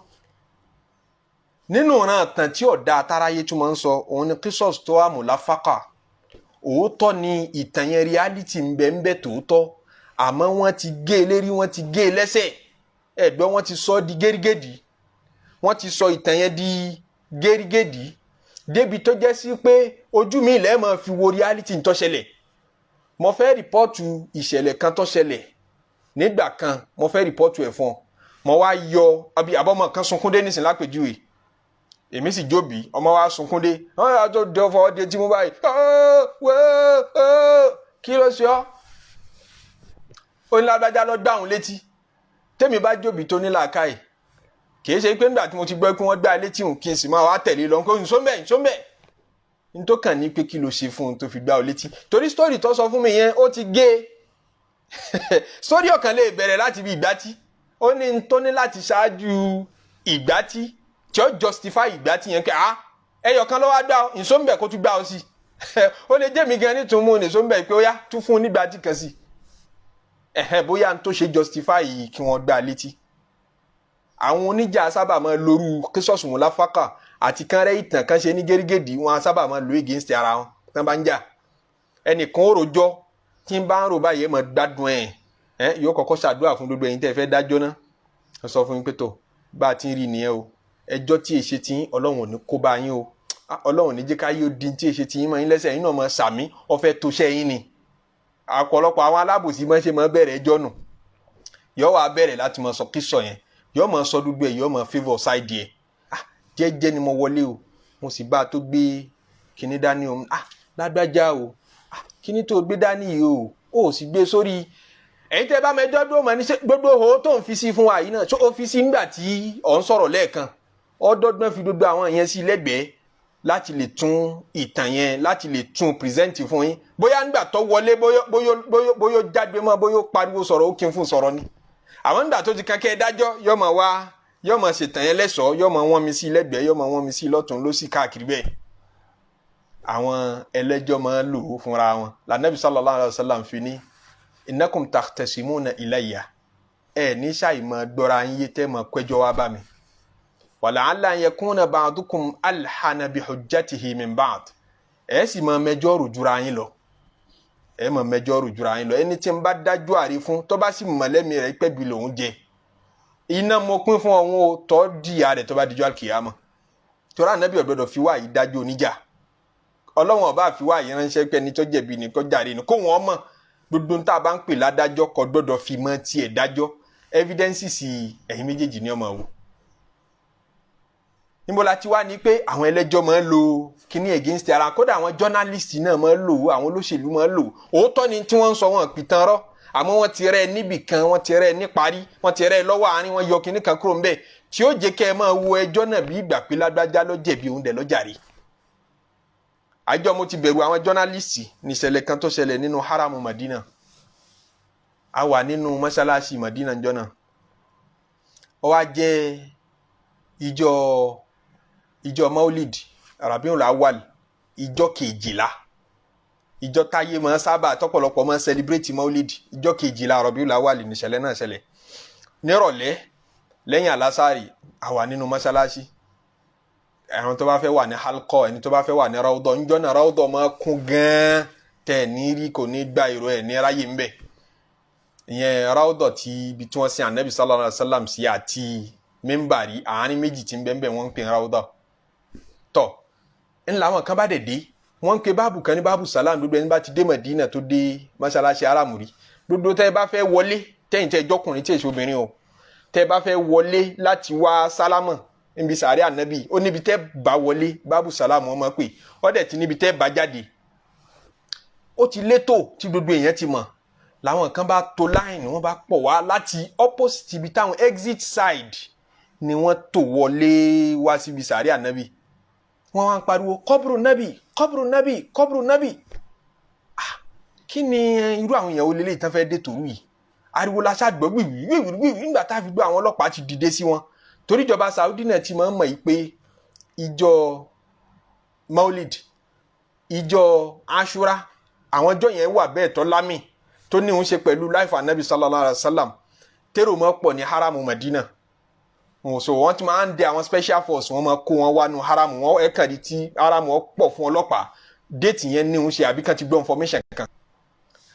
nínú ọ̀ràn tàn tí ọ̀dà àtàráyé tí wọ́n ń sọ òun ni qisas tó wà mulafaqa òótọ́ ni ìtàn yẹn reality ń bẹ tòótọ́ àmọ́ wọ́n ti gé e lérí wọ́n ti gé e lẹ́sẹ̀ ẹ̀gbọ́n wọ́n ti sọ di gẹ́rígẹ́dì wọ́n ti sọ ìtàn yẹn di gẹ́rígẹ́dì débi tó jẹ́ sí pé ojú mi ilẹ̀ máa fi wo reality tó ṣẹlẹ̀ mo fẹ́ rìpọ́ọ̀tù ìṣẹ̀lẹ̀ kan tó ṣẹlẹ̀ nígbà kan mo fẹ́ rìpọ́ọ̀tù ẹ̀ fún ọ mo wá yọ àbọ̀mọ̀ kan sunkúndé nísìnyí lápèjúwe èmi sì jóbi ọmọ wa sunkúndé ọ̀hún àjọ dọ̀fọ̀ ọdẹ tí mo báyìí kí ló ṣe ọ́ onílágbájá lọ gbáhùn létí tèmi bá jóbi tó ní làákàyè kìí ṣe pé nígbà tí mo ti gbọ́ pé wọ́n gbá létí òun kí n sì máa wá tẹ̀lé lọ nǹkan ìṣọ́nbẹ̀ ní tó kàn ní pé kí ló ṣe fún un tó fi gbá ọ létí torí sítórì tó sọ fún mi yẹn ó ti gé sítórì ọ̀kan lè bẹ̀rẹ̀ láti bí ìgbátí ó ní n tó ní láti ṣáájú ìgbátí tí ó justify ìgbátí yẹn pé ẹyọ kan ló wá gbá ọ ìṣọ́nbẹ̀ kó tún gbá ọ sí ó lè jẹ́ mi gan nítorí mú ìṣọ́nbẹ̀ pé ó yá tún fún un nígbàtí kan sí bóyá n tó ṣe justify kí wọ́n gbá létí. Àwọn oníjà sábà máa lóru kíṣọ́ọ̀sì mùláfákà àti kánrẹ́ ìtàn kan ṣe ní gẹ́rígẹ́dì wọn sábà máa lo against ara wọn tán bá ń jà. Ẹnìkan ó rojọ́ tí ń bá ń rò báyìí mọ̀ gbádùn yóò kọ́kọ́ ṣàdúrà fún gbogbo ẹ̀yin tẹ́ fẹ́ dájọ́ náà. Wọ́n sọ fún yín pé tó bá a ti ń rí nìyẹn o, ẹjọ́ tí èṣe tí Ọlọ́run ò ní kó bá yín o, Ọlọ́run ní jẹ́ ká yóò dín tí èṣe tí yín mọ́ yín lẹ́sẹ̀ yín náà mọ́ sàmí ọ̀fẹ́ tó ṣẹ́ yín ni. Ọ̀pọ̀lọpọ̀ àwọn alábòsí máa ń ṣe máa bẹ̀rẹ̀ ẹjọ́ nù, yóò wá bẹ̀rẹ̀ láti máa sọ kíṣọ̀ yẹn, yóò máa sọ dúdú ẹ̀, yóò máa favour side ẹ̀. Jẹ́jẹ́ ni mo wọlé o, mo sì bá a tó gbé kíní dání o, lágbájá o, kíní tó gbé dání yìí o, ó sì gbé sórí. Ẹ̀yin tẹ́ bá mẹjọ́ dúró mọ̀ ní gbogbo òhò tó ń fi sí fún wa yìí náà, ṣó o fi sí nígbà tí ọ̀ ń sọ̀rọ̀ lẹ́ẹ̀kan, ọdọọdún fi gbogbo àwọn yẹn sí lẹ́gbẹ̀ẹ́ láti lè tún ìtàn yẹn láti lè tún present fún yín. Bóyá nígbà tó wọlé bóyá jáde mọ́ bóyá pariwo sọ̀rọ̀ ó kí n fún sọ̀rọ̀ ni. Àwọn nígbà tó ti kankẹ́ dájọ́ yóò máa ṣètàn yẹn lẹ́sọ̀ọ́, yóò máa wọ́n mi sí lẹ́gbẹ̀ẹ́, yóò máa wọ́n mi sí lọ́tún lósì káàkiri bẹ́ẹ̀. Àwọn ẹlẹ́jọ́ máa lò ó fúnra wọn. L'Ànábì sallallahu alaihi wasallam fi ní innakum takhtasimuna ilayya, ní ṣàì máa gbọ́ra yín yé tẹ́ máa kẹjọ́ wá bá mi. Wala'alla an yakuna ba'dukum alhana bi hujjatihi min ba'd, sì máa mẹjọ́ rò jura yín lọ. Máa mẹjọ́ rò jura yín lọ. Ẹni tí ń bá dájọ́ àrí fún tó bá sì mọ̀lẹ́mí rẹ̀ pẹ́ bí lòun jẹ, iná mo pín fún ọ̀hún o tọ́ dìyà rẹ̀ tó bá dijọ́ àkìyàmọ̀. Torí Ànábì ò gbọdọ̀ fi wá yìí dájọ́ oníjà. Ọlọ́run ọba fi wá yìí ránṣẹ́ pé ẹni tó jẹ̀bi ni kó jàre ni kó wọ́n mọ̀. Gbogbo tá a bá ń pè ládájọ́ kò gbọdọ̀ fi mọ́ tiẹ̀ dájọ́. Evidence sí ẹ̀yin méjèèjì ni ọmọ wò. Níbo la ti wá ní pé àwọn ẹlẹ́jọ́ máa ń lo kíní against ara, kódà àwọn journalist náà máa ń lò ó, àwọn olóṣèlú máa ń lò ó. Òótọ́ ni tí wọ́n ń sọ wọn pìtàn rọ́, àmọ́ wọ́n ti rẹ́ níbì kan, wọ́n ti rẹ́ níparí, wọ́n ti rẹ́ lọ́wọ́ àárín, wọ́n yọ kíní kan kúrò ńbẹ̀ tí ó jẹ́ kẹ́ ẹ máa wo ẹjọ́ náà bí ìgbà pé lágbájá ló jẹ̀bi òun dẹ̀ ló jàre. Àjọ mo ti bẹ̀rù àwọn journalist ní ìṣẹ̀lẹ̀ kan tó ṣẹlẹ̀ nínú haramu Madina. A wà nínú mọ́ṣáláṣí Madina ńjọ́ náà. Ó wá jẹ́ ìjọ Maulid Rabiul Awwal, ìjọ kejìlá, ìjọ táyé máa sábà tọ́pọ̀lọpọ̀ máa celebrate Maulid, ìjọ kejìlá Rabiul Awwal níṣẹ̀lẹ̀ náà ṣẹlẹ̀. Nírọ̀lẹ́ lẹ́yìn alásàrì a wà nínú mọ́ṣáláṣí. Àwọn tó bá fẹ́ wà ní halqa, ẹni tó bá fẹ́ wà ní rawdọ̀, ńjọ́ náà rawdọ̀ máa kún gan-an tẹ̀ ní rí kò ní gba èrò ẹ̀ ní ráyè ńbẹ̀. Ìyẹn rawdọ̀ tí ibi tí wọ́n sin Ànábì sallallahu alaihi wasallam sí àti mímbàrí àárín méjì tí ń bẹ́ẹ̀ wọ́n ń pè rawdọ̀. Tọ́ ńlá àwọn kan bá dé wọ́n ń pe báàbù kan ní báàbù salam. Gbogbo ẹni bá ti dé Madina tó dé mọ́ṣáláṣí aráàmùrí, gbogbo tẹ́ ẹ bá fẹ́ wọlé tẹ́yìn tẹ́ jọkùnrin tí èso obìnrin o, tẹ́ ẹ bá fẹ́ wọlé láti wá sálámà níbi sàárẹ̀ Ànábì, ó níbi tẹ́ bá wọlé báàbù salam wọ́n máa pè, ó dẹ̀ ti níbi tẹ́ bá jáde. Ó ti létò tí gbogbo èèyàn ti mọ̀. Làwọn kan bá to line, wọ́n bá pọ̀ wá láti opposite ibi táwọn exit side ni wọ́n tò wọlé wá síbi sàárẹ̀ Ànábì. Wọ́n wá ń pariwo kọ́bùrù nábì, kọ́bùrù nábì, kọ́bùrù nábì. Kí ni irú àwọn èèyàn olè lè tán fẹ́ dé tòru yìí? Ariwo la ṣàgbọ́ wíwíwíwí nígbà tá a fi gbọ́ àwọn ọlọ́pàá ti dìde sí wọn. Torí ìjọba Saudi náà ti máa ń mọ̀ yìí pé ìjọ Maulid, ìjọ Ashura, àwọn ọjọ́ yẹn wà bẹ́ẹ̀ tọ́ lámì tó ní òun ṣe pẹ̀lú life Ànábì sallallahu alaihi wasallam. Tèrò mọ́ pọ̀ ní haramu Madina. So wọ́n ti máa ń dé àwọn special force, wọ́n máa kó wọn wá nu haramu, wọ́n ẹ̀kàdí tí haramu wọn pọ̀ fún ọlọ́pàá. Déètì yẹn ní òun ṣe àbí kan ti gbọ́ information kan.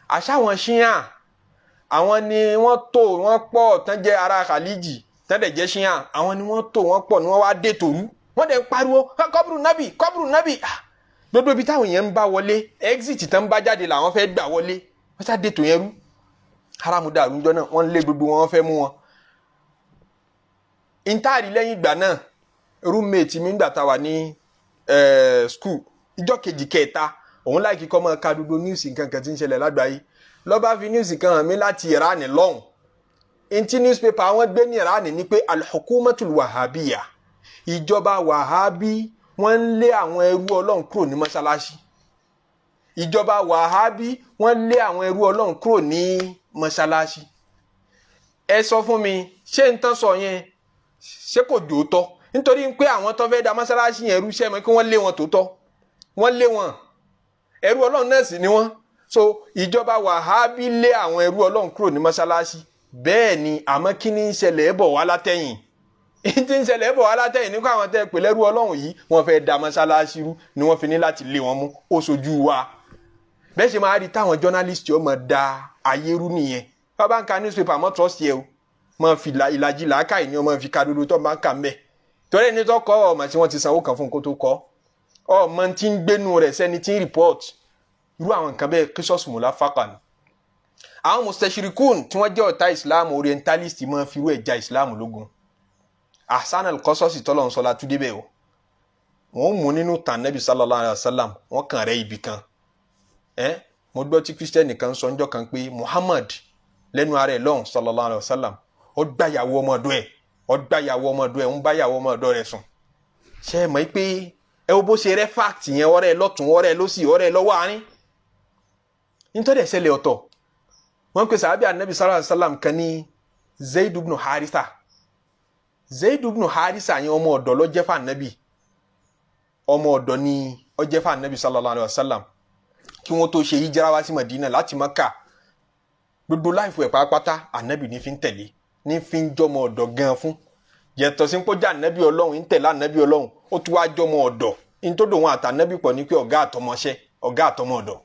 Àṣà wọn ṣíyàn, àwọn ni wọ́n pọ̀ tán jẹ́ ara Khaliji tán dẹ̀ jẹ́ ṣíyàn, àwọn ni wọ́n pọ̀ ni wọ́n wá dé tòru. Wọ́n dẹ̀ ń pariwo kọ́bùrù nábì, kọ́bùrù nábì. Gbogbo ibi táwọn yẹn ń bá wọlé, exit tán bá jáde làwọn fẹ́ gbà wọlé. Wọ́n sá dé tò yẹn rú. Haramu dàrú ńjọ́ náà, wọ́n lé gbogbo wọn fẹ́ mú wọn. Intaari lẹ́yìn ìgbà náà, roommate mi ńgbà tá wà ní school, ìjọ kejì kẹta, òun láì kíkọ́ mọ́ ká gbogbo news nǹkan kan tí ń ṣẹlẹ̀ lágbàáyé. Ló bá fi news kan hàn mí láti Iran lọ́hùn. Ntí newspaper àwọn gbé ní Iran ní pé al-hukumatul wahabiyya, ìjọba Wàhábí wọ́n ń lé àwọn ẹrú Ọlọ́run kúrò ní mọ́ṣáláṣí. Ìjọba Wàhábí wọ́n lé àwọn ẹrú Ọlọ́run kúrò ní mọ́ṣáláṣí. Ẹ sọ fún mi, ṣé n tán sọ yẹn ṣé kò dòótọ́? Nítorí pé àwọn tó fẹ́ da mọ́ṣáláṣí yẹn rú ṣẹ́ mọ́ kí wọ́n lé wọn tòótọ́. Wọ́n lé wọn. Ẹrú Ọlọ́run náà sì ni wọ́n. so ìjọba wàhábí lé àwọn ẹrú Ọlọ́run kúrò ní mọ́sálásí bẹ́ẹ̀ ni àmọ́ kí ni ń ṣẹlẹ̀ bọ̀ wá látẹ̀yìn tí ń ṣẹlẹ̀ bọ̀ wá látẹ̀yìn nípa àwọn tẹ́ pè lẹ́rú Ọlọ́run yìí wọ́n fẹ́ da mọ́sálásí rú ni wọ́n fi ní láti lé wọn mú ó sojú wa bẹ́ẹ̀ ṣe máa rí táwọn journalist yóò máa da ayé rú nìyẹn bàbá ń ka newspaper mọ́ trust yẹ o máa fi ìlàjì làákàyè ni wọ́n máa fi ka dodo tó máa ń kà mbẹ́ torí ẹni tó kọ́ ọmọ tí wọ́n ti sanwó kan fún kó tó kọ́ ọmọ tí ń gbénu rẹ̀ sẹ́ni tí ń report irú àwọn nǹkan bẹ́ẹ̀ kíṣọ́ọ̀sì mùlá fákà ni àwọn mustashirikun tí wọ́n jẹ́ ọ̀tá islam orientalist máa fi irú ẹ̀já islam lógun Hasan al-Qasasi tọ́lọ́run sọlá túndé bẹ́ẹ̀ o wọ́n mú nínú tàn Nabi sallallahu alayhi wa sallam wọ́n kàn rẹ́ ibì kan mo gbọ́ tí kírísítẹ́nì kan sọ ńjọ́ kan pé Muhammad lẹ́nu ara ẹ̀ lọ́hùn sallallahu alayhi wa sallam ó gbàyàwó ọmọdọ́ ẹ̀ ń báyàwó ọmọdọ́ rẹ̀ sùn ṣe é mọ̀ pé ẹ wo bó ṣe rẹ́ fact yẹn ọ̀rẹ́ lọ́tún ọ̀rẹ́ lọ́sì ọ̀rẹ́ lọ́wọ́ àárín nítorí ẹ̀ṣẹ̀lẹ̀ ọ̀tọ̀ wọ́n pè sàábì Ànábì sallallahu alayhi wa sallam kan ní Zaid ibn Haritha yẹn ọmọ ọ̀dọ̀ ló jẹ́ fún Ànábì ọmọ ọ̀dọ̀ ni ó jẹ́ fún Ànábì sallallahu alayhi wa sallam kí wọ́n tó ṣe hijira wá sí Madina láti Maka gbogbo láìfù ẹ̀ pátápátá Ànábì ní fi ń tẹ̀lé ní fi ń jọmọ ọ̀dọ̀ gan fún yẹtọ̀ sí pé já Ànábì Ọlọ́run ń tẹ̀lé Ànábì Ọlọ́run ó tún wá jọmọ ọ̀dọ̀ ní tó dòun àtànábì pọ̀ ní pé ọ̀gá àtọmọṣẹ́ ọ̀gá àtọmọ ọ̀dọ̀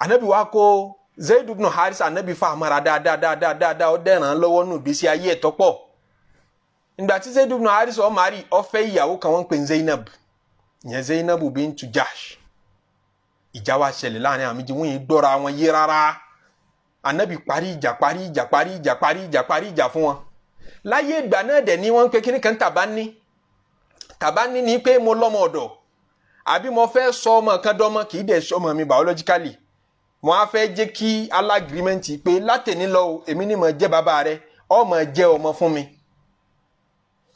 Ànábì wá kó Zaid ibn Haritha Ànábì fa àmàrà dáadáa ó dẹ̀ràn lọ́wọ́ nù gbèsè ayé ẹ̀ tọ́pọ̀ ìgbà tí Zaid ibn Haritha ó máa rí ó fẹ́ ìyàwó kan wọ́n ń pè ní Zainab ìyẹn Zainab bintu Jahsh ìjà wá ṣẹlẹ̀ láàrin àwọn méjì wọ́n yìí gbọ́ra wọn yé rárá Ànábì parí ìjà fún wọn láyé ìgbà náà dẹ̀ ni wọ́n ń pe kíní kan tàbání ní pé mo lọ́mọ ọ̀dọ̀ àbí mo fẹ́ sọ ọmọ kan dọ́mọ kì í dẹ̀ sọmọ mi biologically mo á fẹ́ jẹ́ kí alágírímẹ́ǹtì pé látẹ̀ní lọ èmi ni mo jẹ́ bàbá rẹ ọmọ jẹ́ ọmọ fún mi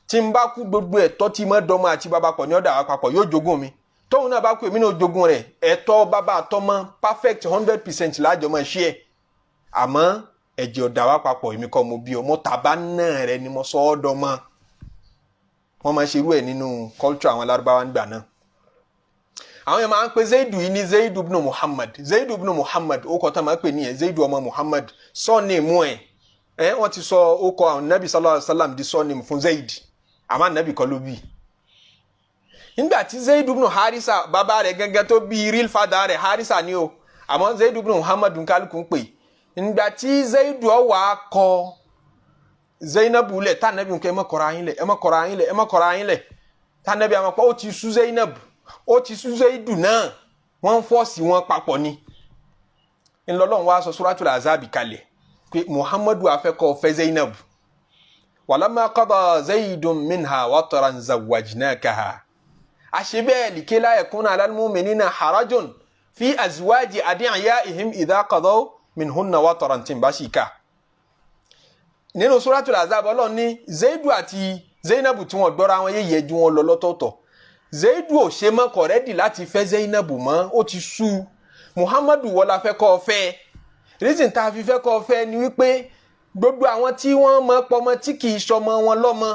tí n bá kú gbogbo ẹ̀tọ́ tí mo dọ́mọ àti bàbá pọ̀ ní ọ̀dà àpapọ̀ yóò jogún mi tóun náà bá kú èmi náà jogún rẹ̀ ẹ̀tọ́ bàbá àtọmọ perfect 100% lájọ mọ̀ ṣí ẹ̀ àmọ́ ẹ̀jẹ̀ ọ̀dà wa papọ̀ èmi kọ́ mo bí ọmọ tàbá náà rẹ ni mo sọ ọ́ dọ́mọ wọ́n máa ṣe irú ẹ̀ nínú culture àwọn Lárúbáwá nígbà náà àwọn yẹn máa ń pe Zaidu yìí ní Zaidu ibn Muhammad ó kọ́ tán máa ń pè ní ẹ̀ Zaidu ọmọ Muhammad sọ́ọ̀nìmù ẹ̀ wọ́n ti sọ ó kọ àwọn Nabi sallallahu alayhi wa sallam di sọ́ọ̀nìmù fún Zaid àmọ́ Nabi kọ́ ló bí nígbà tí Zaidu ibn Haritha bàbá rẹ̀ gẹ́gẹ́ tó bí real father rẹ̀ Haritha ni o àmọ́ Zaidu ibn Muhammad kálukú ń pè nígbà tí Zaidu ọwà kọ Zainabu lẹ̀ tá Nabi nǹkan ẹ má kọra yín lẹ̀ tá Nabi àwọn pa ó ti sú Zainabu ó ti sú Zaidu náà wọ́n fọ́ọ̀sì wọn papọ̀ ni ńlọ́lọ́run wá sọ Suratul Azab kalẹ̀ pé Muhammadu afẹ́kọ̀ fẹ́ Zainabu walamma qada Zaidun minha wataran zawwajnakaha àṣebẹ́ẹ̀ likay la yakuna alal mu'minina harajun fi azwaji adiyaihim idha qadaw minhunna wataran timbashika nínú Suratul Azab Ọlọ́run ní Zaidu àti Zainabu tí wọ́n gbọ́ra wọn yẹ ju wọn lọ lọ́tọ̀ọ̀tọ̀ Zaidu ò ṣe mọ́ kọ̀rẹ́dì láti fẹ́ Zainabu mọ́ ó ti sú Muhammadu wọlá fẹ́ kọ́ fẹ́ reason tá a fi fẹ́ kọ́ fẹ́ ni wípé gbogbo àwọn tí wọ́n mọ pọmọ tí kì í sọmọ wọn lọ́mọ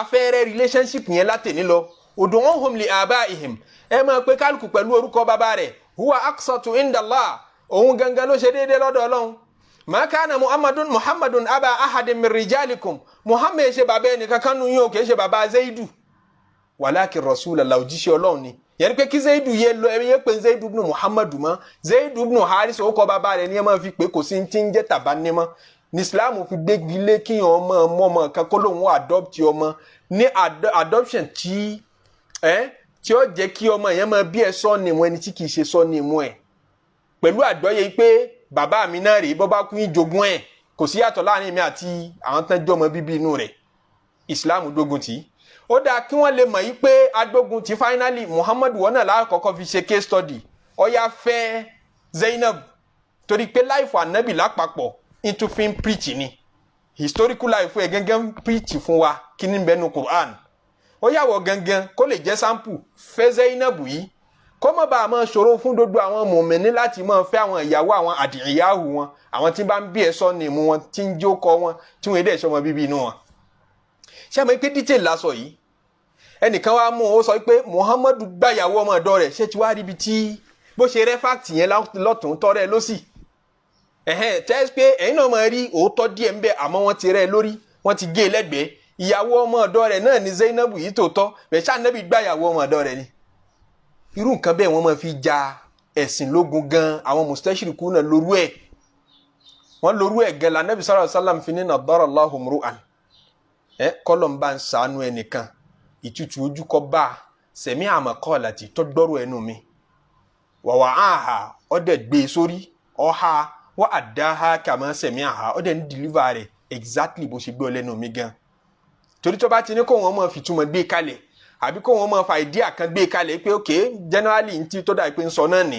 afẹ́rẹ́ relationship yẹn látẹ̀ní lọ ud'uhum li abaihim ẹ máa pé kálukú pẹ̀lú orúkọ bàbá rẹ̀ huwa aqsatu indallah òun gangan ló ṣe déédéé lọ́dọ̀ Ọlọ́run ma kana muhammadun aba ahadin min rijalikum Muhammad ṣe bàbá ẹni kankan nu yín o kì í ṣe bàbá Zaidu walakin rasulallah òjíṣẹ́ Ọlọ́run ni yẹn pé kí Zaidu yẹ lọ ẹyẹ pé Zaidu ibn Muhammadu mọ́ Zaidu ibn Haritha ó kọ bàbá rẹ̀ ní ẹ máa fi pé kò sí ti ń jẹ́ tàbání mọ́ ní Islam fi dégbélé kí ọmọ kan kó lóun adopt ọmọ ní adoption tí ó jẹ́ kí ọmọ yẹn máa bí ẹ sọ́ọ̀nì mu ẹni tí kì í ṣe sọ́ọ̀nì mu ẹ̀ pẹ̀lú àgbọ́yé pé bàbá mi náà rèé bọ́ bá kú yín jogún ẹ̀ kò sí yàtọ̀ láàrin mi àti àwọn tán jọmọ bíbí inú rẹ̀ Islam dógun tì í ó dáa kí wọ́n lè mọ̀ yí pé adógun tí finally Muhammad wọn náà lákọ̀ọ́kọ́ fi ṣe case study ó yá fẹ́ Zainab torí pé life Ànábì lápapọ̀ into film preach ni historical life ẹ̀ gẹ́gẹ́ preach fún wa kí ní bẹ́nu Quran ó yàwọ̀ gẹ́gẹ́ kó lè jẹ́ sample fẹ́ Zainab yìí kó má bàa máa ṣòro fún gbogbo àwọn mùmínì láti máa fẹ́ àwọn ìyàwó àwọn àdìyàwó wọn àwọn tí bá ń bí ẹ̀sọ́ ní ìmú wọn tí ń jókòó wọn tí wọ́n èdè ẹ̀ṣọ́ wọn bíbí inú wọn. ṣé àmọ́ pé detail lásọ yìí ẹnìkan wá mú ó sọ pé Muhammadu gbàyàwó ọmọ ọ̀dọ̀ rẹ̀ ṣé ti wá ríbi tí bó ṣe rẹ́ fáàtì yẹn lọ́tún tọ́rẹ́ lọ́sì tẹ́ pé ẹ̀yin náà máa rí òótọ́ díẹ̀ ńbẹ àmọ́ wọ́n ti rẹ́ lórí wọ́n ti gé lẹ́gbẹ̀ẹ́ ìyàwó ọmọ ọ̀dọ̀ rẹ̀ náà ní Zainabu yìí tòótọ́ bẹ́ẹ̀ ṣáà Nábì gbá ìyàwó ọmọ ọ̀dọ̀ rẹ̀ ni irú nǹkan bẹ́ẹ̀ wọ́n máa fi ja ẹ̀sìn lógun gan àwọn mustashriku náà lórú ẹ̀ wọ́n lórú ẹ̀ gan la Nábì sallallahu alaihi wasallam fi ní nadarallahu mru'an kọ́lọ̀ ń bá ń sànú ẹnìkan ìtutù ojú kọ́ bá sẹ̀mí àmọ̀kọ́ọ̀láti tó gbọ́rọ̀ ẹnu mi wàwà áhà ọdẹ gbé sórí ọha wọ́n àdáhà kàmọ́ sẹ̀mí àhà ọdẹ ń dìlíva rẹ̀ exactly bó ṣe gbọ́ lẹ́nu mi gan torí tó bá ti ní kó wọn mọ̀ fìtumọ̀ gbé kalẹ̀ àbí kó wọn mọ̀ fa ìdí àkàn gbé kalẹ̀ pé ok generally ntí tó dà pé ń sọ náà ni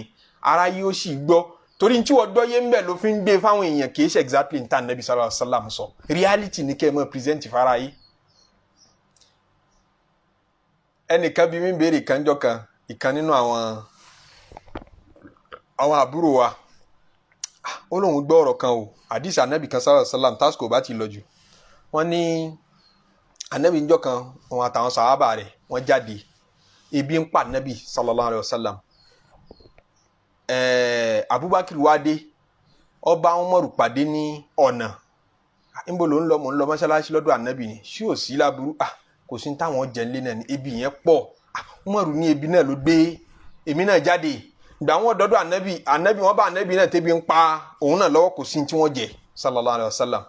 ara yóò sì gbọ́ torí ntí wọ́n gbọ́ yé ń bẹ̀ ló fi ń gbé fáwọn èèyàn kì í ṣe exactly ntá Nabi sallallahu alaihi wasallam sọ reality ni kẹ́ ẹ mọ̀ present fara yìí ẹnìkan bí mi béèrè kanjọ́ kan ìkan nínú àwọn àbúrò wa ó lóun gbọ́ ọ̀rọ̀ kan o àdìsí Ànábì kan sallallahu alaihi wasallam tásìkò bá ti lọ jù wọ́n ní Ànábì njọ́ kan wọn àtàwọn sàhábà rẹ̀ wọ́n jáde ebi ń pa Ànábì sallallahu alaihi wasallam Abubakar wá dé ọba Umaru pàdé ní ọ̀nà níbo ló ń lọ mò ń lọ mọ́ṣáláṣí lọ́dọ̀ Ànábì ni ṣé ò sí láburú kò sí táwọn jẹ nílé náà ni ebi yẹn pọ̀ Umaru ní ebi náà ló gbé èmi náà jáde ìgbà wọn dọdọ Ànábì wọn bá Ànábì náà tẹbi ń pa òun náà lọ́wọ́ kò sí tí wọn jẹ sallallahu alayhi wa sallam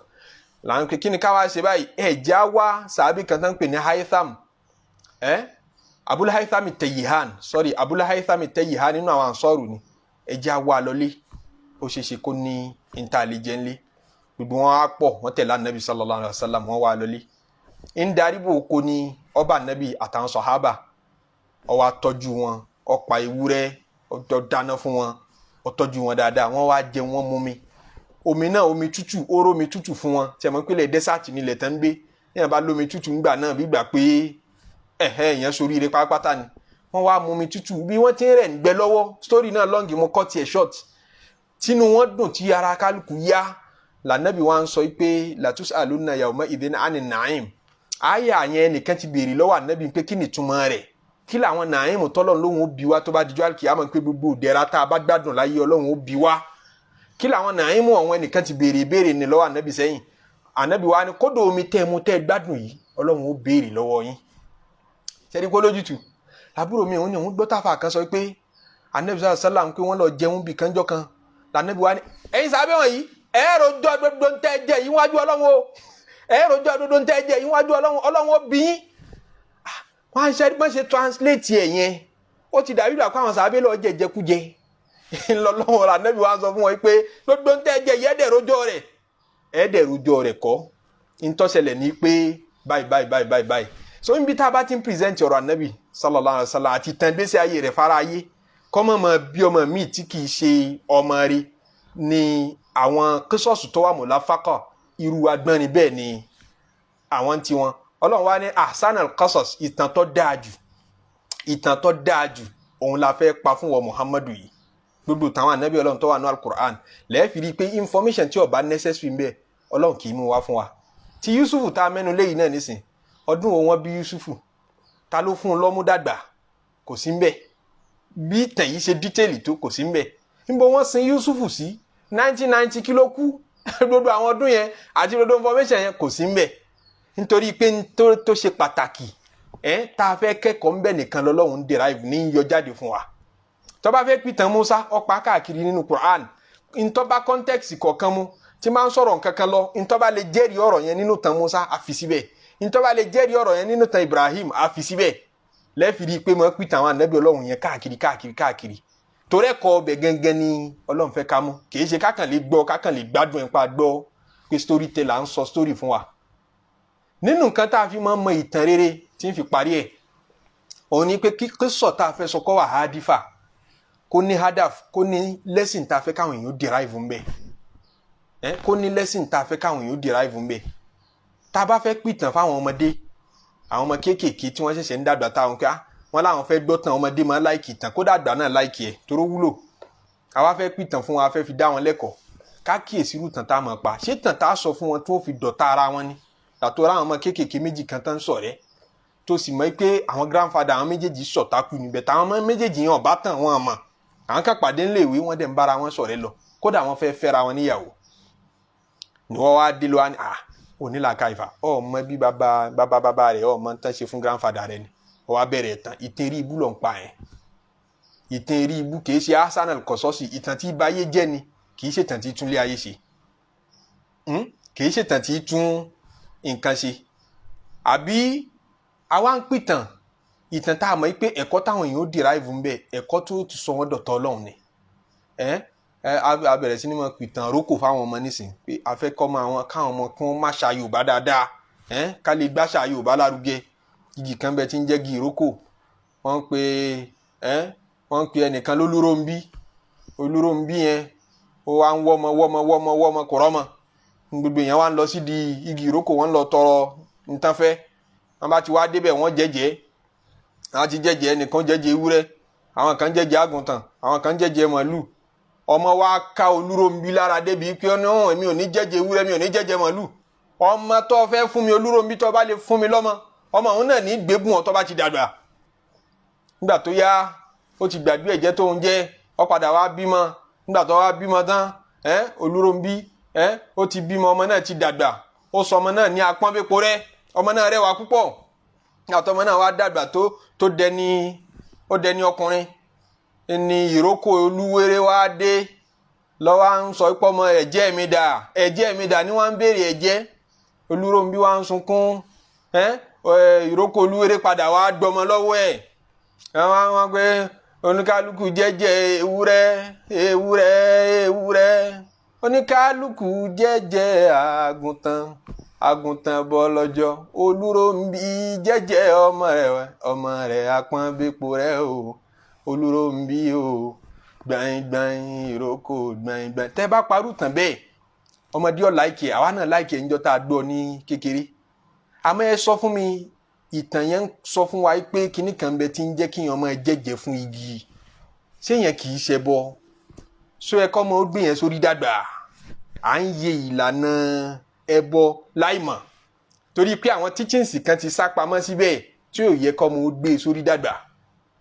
làwọn pé kí ni ká wá ṣe báyìí já wá sàábì kan tán pè ní Haytham Abul Haytham Tayyihan nínú àwọn ansọ́rù ni já wá lọlé ó ṣeéṣe kó ní ìntàlẹ́jẹ̀ ńlé gbogbo wọn á pọ̀ wọn tẹ̀lé Ànábì sallallahu alayhi wa sallam wọn wá lọlé ń darí bò kó ní ọba Ànábì àtàwọn sọ̀hábà ó wá tọ́jú wọn ó pa ewúrẹ́ ó dáná fún wọn ó tọ́jú wọn dáadáa wọ́n wá jẹ wọ́n mú mi omi náà omi tútù oró mi tútù fún wọn tí a mọ̀ pé ilẹ̀ dẹ́sàtì nílẹ̀ tán ń gbé ní àbá lómi tútù ńgbà náà bí gbà pé èèyàn sórí ire pátápátá ni wọ́n wá mú mi tútù bí wọ́n ti ń rẹ̀ ń gbẹ lọ́wọ́ sítórì náà lọ́ngì mo kọ́ tiẹ̀ short tínú wọn dùn tí ara kálukú yá lànàbì wa ń sọ pé latus'alunna yawma idhin 'anin na'im àyà yẹn nìkan ti béèrè lọ́wọ́ Ànábì pé kí ni ìtumọ̀ rẹ̀ kí làwọn nàáyìmù tọ́lọ́run lóhun ó bí wá tó bá dijọ́ àlùkìyámọ̀ pé gbogbo ìdẹ̀ra tá a bá gbádùn láyé Ọlọ́run ó bí wá kí làwọn nàáyìmù ọ̀hún ẹnìkan ti béèrè ìbéèrè ní lọ́wọ́ Ànábì sẹ́yìn Ànábì wa ni kódò omi tẹ́ mu tẹ́ gbádùn yìí Ọlọ́run ó béèrè lọ́wọ́ yín ṣẹ́ni kó lójútù àbúrò mi òun ni òun gbọ́ tàfà kan sọ pé Ànábì sallam pé wọ́n lọ jẹun bì kanjọ́ kan l'Ànábì wa ni ẹ̀yin sábẹ́ wọ̀nyí ẹ̀rọ jọ gbogbo ń tẹ́ jẹ yín wájú Ọlọ́run o ẹ̀rọ jọ gbogbo ń tẹ́ jẹ yín wájú Ọlọ́run ó bí yín wọ́n ṣe bọ́n ṣe translate ẹ̀ yẹn ó ti dàbí ìgbà káwọn sábẹ́ lọ jẹjẹkújẹ ńlọlọ́wọ́ Ànábì wa sọ fún wọn pé gbogbo ń tẹ́ jẹ yẹ́ ẹ̀ẹ́dẹ̀rọjọ́ rẹ̀ kọ́ ntọ́sẹ̀lẹ̀ ní pé báyìí so níbi tá a bá ti ń present ọ̀rọ̀ Ànábì sallallahu alaihi wasallam àti tàn gbèsè ayé rẹ̀ fara ayé kọ́mọ̀ mọ́ bí ọmọ míì tí kì í ṣe ọmọ rẹ̀ ni àwọn kíṣọ́ọ̀sì tó wà mọ̀láfákọ̀ irú agbọ́nrin bẹ́ẹ̀ ni àwọn tiwọn Ọlọ́run wá ní ahsanal qasas ìtàn tó dáa jù òun la fẹ́ pa fún wa Muhammadu yìí gbogbo táwọn Ànábì Ọlọ́run tó wà ní Al-Qur'an lẹ́ẹ̀fì rí i pé information tí ó bá necessary ń bẹ Ọlọ́run kì í mú wá fún wa ti Yusufu tá a mẹ́nu léyìí náà nísìn ọdún wo wọ́n bí Yusufu ta ló fún un lọ́mú dàgbà kò sí ń bẹ bí ìtàn yìí ṣe dítẹ́ẹ̀lì tó kò sí ń bẹ níbo wọ́n sin Yusufu sí 1990 kí ló kú gbogbo àwọn ọdún yẹn àti gbogbo information yẹn kò sí ń bẹ nítorí pé tó ṣe pàtàkì tá a fẹ́ kẹ́kọ̀ọ́ ńbẹ nìkan lọ́lọ́run derive ní yọ jáde fún wa tó bá fẹ́ pìtàn Musa ọ̀pá káàkiri nínú Quran ntọ́ bá context kọ̀ọ̀kan mu tí máa ń sọ̀rọ̀ nǹkan kan lọ ntọ́ bá lè jẹ́rìí ọ̀rọ̀ yẹn nínú tàn Musa àfi síbẹ̀ ntọ́ bá lè jẹ́rìí ọ̀rọ̀ yẹn nínú tàn Ibrahim àfi síbẹ̀ lẹ́ẹ̀fìrí pé mo pìtàn àwọn ànábì Ọlọ́run yẹn káàkiri torí ẹ̀kọ́ ọbẹ̀ gangan ni Ọlọ́run fẹ́ ká mú kì í ṣe kákan lè gbọ́ kákan lè gbádùn ẹ̀pá gbọ́ pé storyteller ń sọ story fún wa nínú nǹkan tá a fi máa ń mọ ìtàn rere tí ń fi parí ẹ̀ òun ni pé kí sọ tá a fẹ́ sọ kọ́ wà hádífà kó ní hadaf kó ní lesson tá a fẹ́ káwọn èèyàn derive ń bẹ̀ kó ní lesson tá a fẹ́ káwọn èèyàn derive ń bẹ̀ tá a bá fẹ́ pìtàn fáwọn ọmọdé àwọn ọmọ kéékèèké tí wọ́n ṣẹ̀ṣẹ̀ ń dàgbà táwọn pé wọ́n láwọn fẹ́ gbọ́ tàn ọmọdé máa láìkì tàn kó dàgbà náà láìkì ẹ̀ toró wúlò àwa fẹ́ pìtàn fún wa fẹ́ fi dá wọn lẹ́kọ̀ọ́ ká kíyèsí irú tàn tá a mọ̀ pa ṣé tàn tá a sọ fún wọn tó fi dọ̀tá ara wọn ni tàtó ra àwọn ọmọ kéékèèké méjì kan tán ṣọ̀rẹ́ tó sì mọ̀ pé àwọn grandfather àwọn méjèèjì ṣọ̀tákù níbẹ̀ táwọn ọmọ méjèèjì yẹn ọ̀bá tàn wọn mọ̀ àwọn kan pàdé ńlẹ̀ ìwé wọ́n dẹ̀ ń bára wọn ṣọ̀rẹ́ lọ kódà wọ́n fẹ́ fẹ́ra wọn níyàwó ni wọ́n wá dé lọ́wọ́ onílàkà ìfà ọmọ bí bàbá rẹ̀ ọmọ tán ṣe fún grandfather rẹ̀ ni wọ́n wá bẹ̀rẹ̀ tán ìtàn eré ibú ló ń pa yẹn ìtàn eré ibú kì í ṣe Hasan al-Qasasi ìtàn tí báyé jẹ́ ni kì í ṣe ìtàn tí túnlé ayé ṣe kì í ṣe ìtàn tí tún nǹkan ṣe àbí àwa ń pìtàn ìtàn tá a mọ̀ pé ẹ̀kọ́ táwọn èèyàn ó derive ń bẹ̀ ẹ̀kọ́ tó ti sọ wọ́n dọ̀tọ̀ Ọlọ́run ni a bẹ̀rẹ̀ sí ni mo pìtàn rókò fáwọn ọmọ nísìnyí pé a fẹ́ kọ́ káwọn ọmọ kí wọ́n má ṣa Yorùbá dáadáa ká lè gbàṣà Yorùbá lárugẹ igi kan bẹ tí ń jẹ́ igi ìrókò wọ́n pe ẹnìkan Olúrónbí yẹn ó wá ń wọ́mọ kò rọ́mọ gbogbo èèyàn wá ń lọ sí di igi ìrókò wọ́n lọ tọrọ ntánfẹ́ wọ́n bá ti wá débẹ̀ wọ́n jẹ́jẹ́ àwọn ti jẹ́jẹ́ ẹnìkan jẹ́jẹ́ ewúrẹ́ àwọn kan jẹ́jẹ́ àgùntàn àwọn kan jẹ́jẹ́ màlúù ọmọ wa ká Olúrónbí lára débi pé ọ̀nà èmi ò ní jẹ́jẹ́ ewúrẹ́ mi ò ní jẹ́jẹ́ màlúù ọmọ tó fẹ́ fún mi Olúrónbí tó bá lè fún mi lọ́mọ ọmọ òun náà ní gbégùn ọ̀ tó bá ti dàgbà nígbà tó yá ó ti gbàgbé ẹ̀jẹ̀ tó ń jẹ́ ó padà wá bímọ nígbà tó wá bímọ tán Olúrónbí ó ti bímọ ọmọ náà ti dàgbà ó sọ ọmọ náà ní apọ́nbépo rẹ̀ ọmọ náà rẹwà púpọ̀ nígbà ọmọ náà wá dàgbà tó dẹni ọkùnrin ní ìrókò Olúwéré wá dé lọ́wọ́ ń sọ pé ọmọ ẹ̀jẹ̀ mi dà ní wọ́n ń béèrè ẹ̀jẹ̀ Olúrónbí wá ń sunkún ìrókò Olúwéré padà wá gbọmọ lọ́wọ́ ẹ̀ wọ́n gbé oníkálukú jẹ́jẹ́ ewúrẹ́ oníkálukú jẹ́jẹ́ àgùntàn bọ́ lọ́jọ́ Olúrónbí jẹ́jẹ́ ọmọ rẹ̀ apọ́nbépo rẹ̀ o Olúrónbí o gbàngbàng ìrókò gbàngbàng tẹ́ bá parú tàn bẹ́ẹ̀ ọmọdé ọ̀ láìkè àwa náà láìkè ń jọ tá a gbọ́ ní kékeré àmọ́ ẹ sọ fún mi ìtàn yẹn ń sọ fún wa pé kinní kan bẹ tí ń jẹ́ kí ọmọ jẹ́jẹ́ fún igi ṣé yẹn kì í ṣe bọ́ sọ ẹ kọ́ ọmọ ó gbé yẹn sórí dàgbà à ń yẹ ìlànà ẹbọ láìmọ̀ torí pé àwọn teachings kan ti sá pamọ́ síbẹ̀ tí ò yẹ kọ́ ọmọ ó gbé sórí dàgbà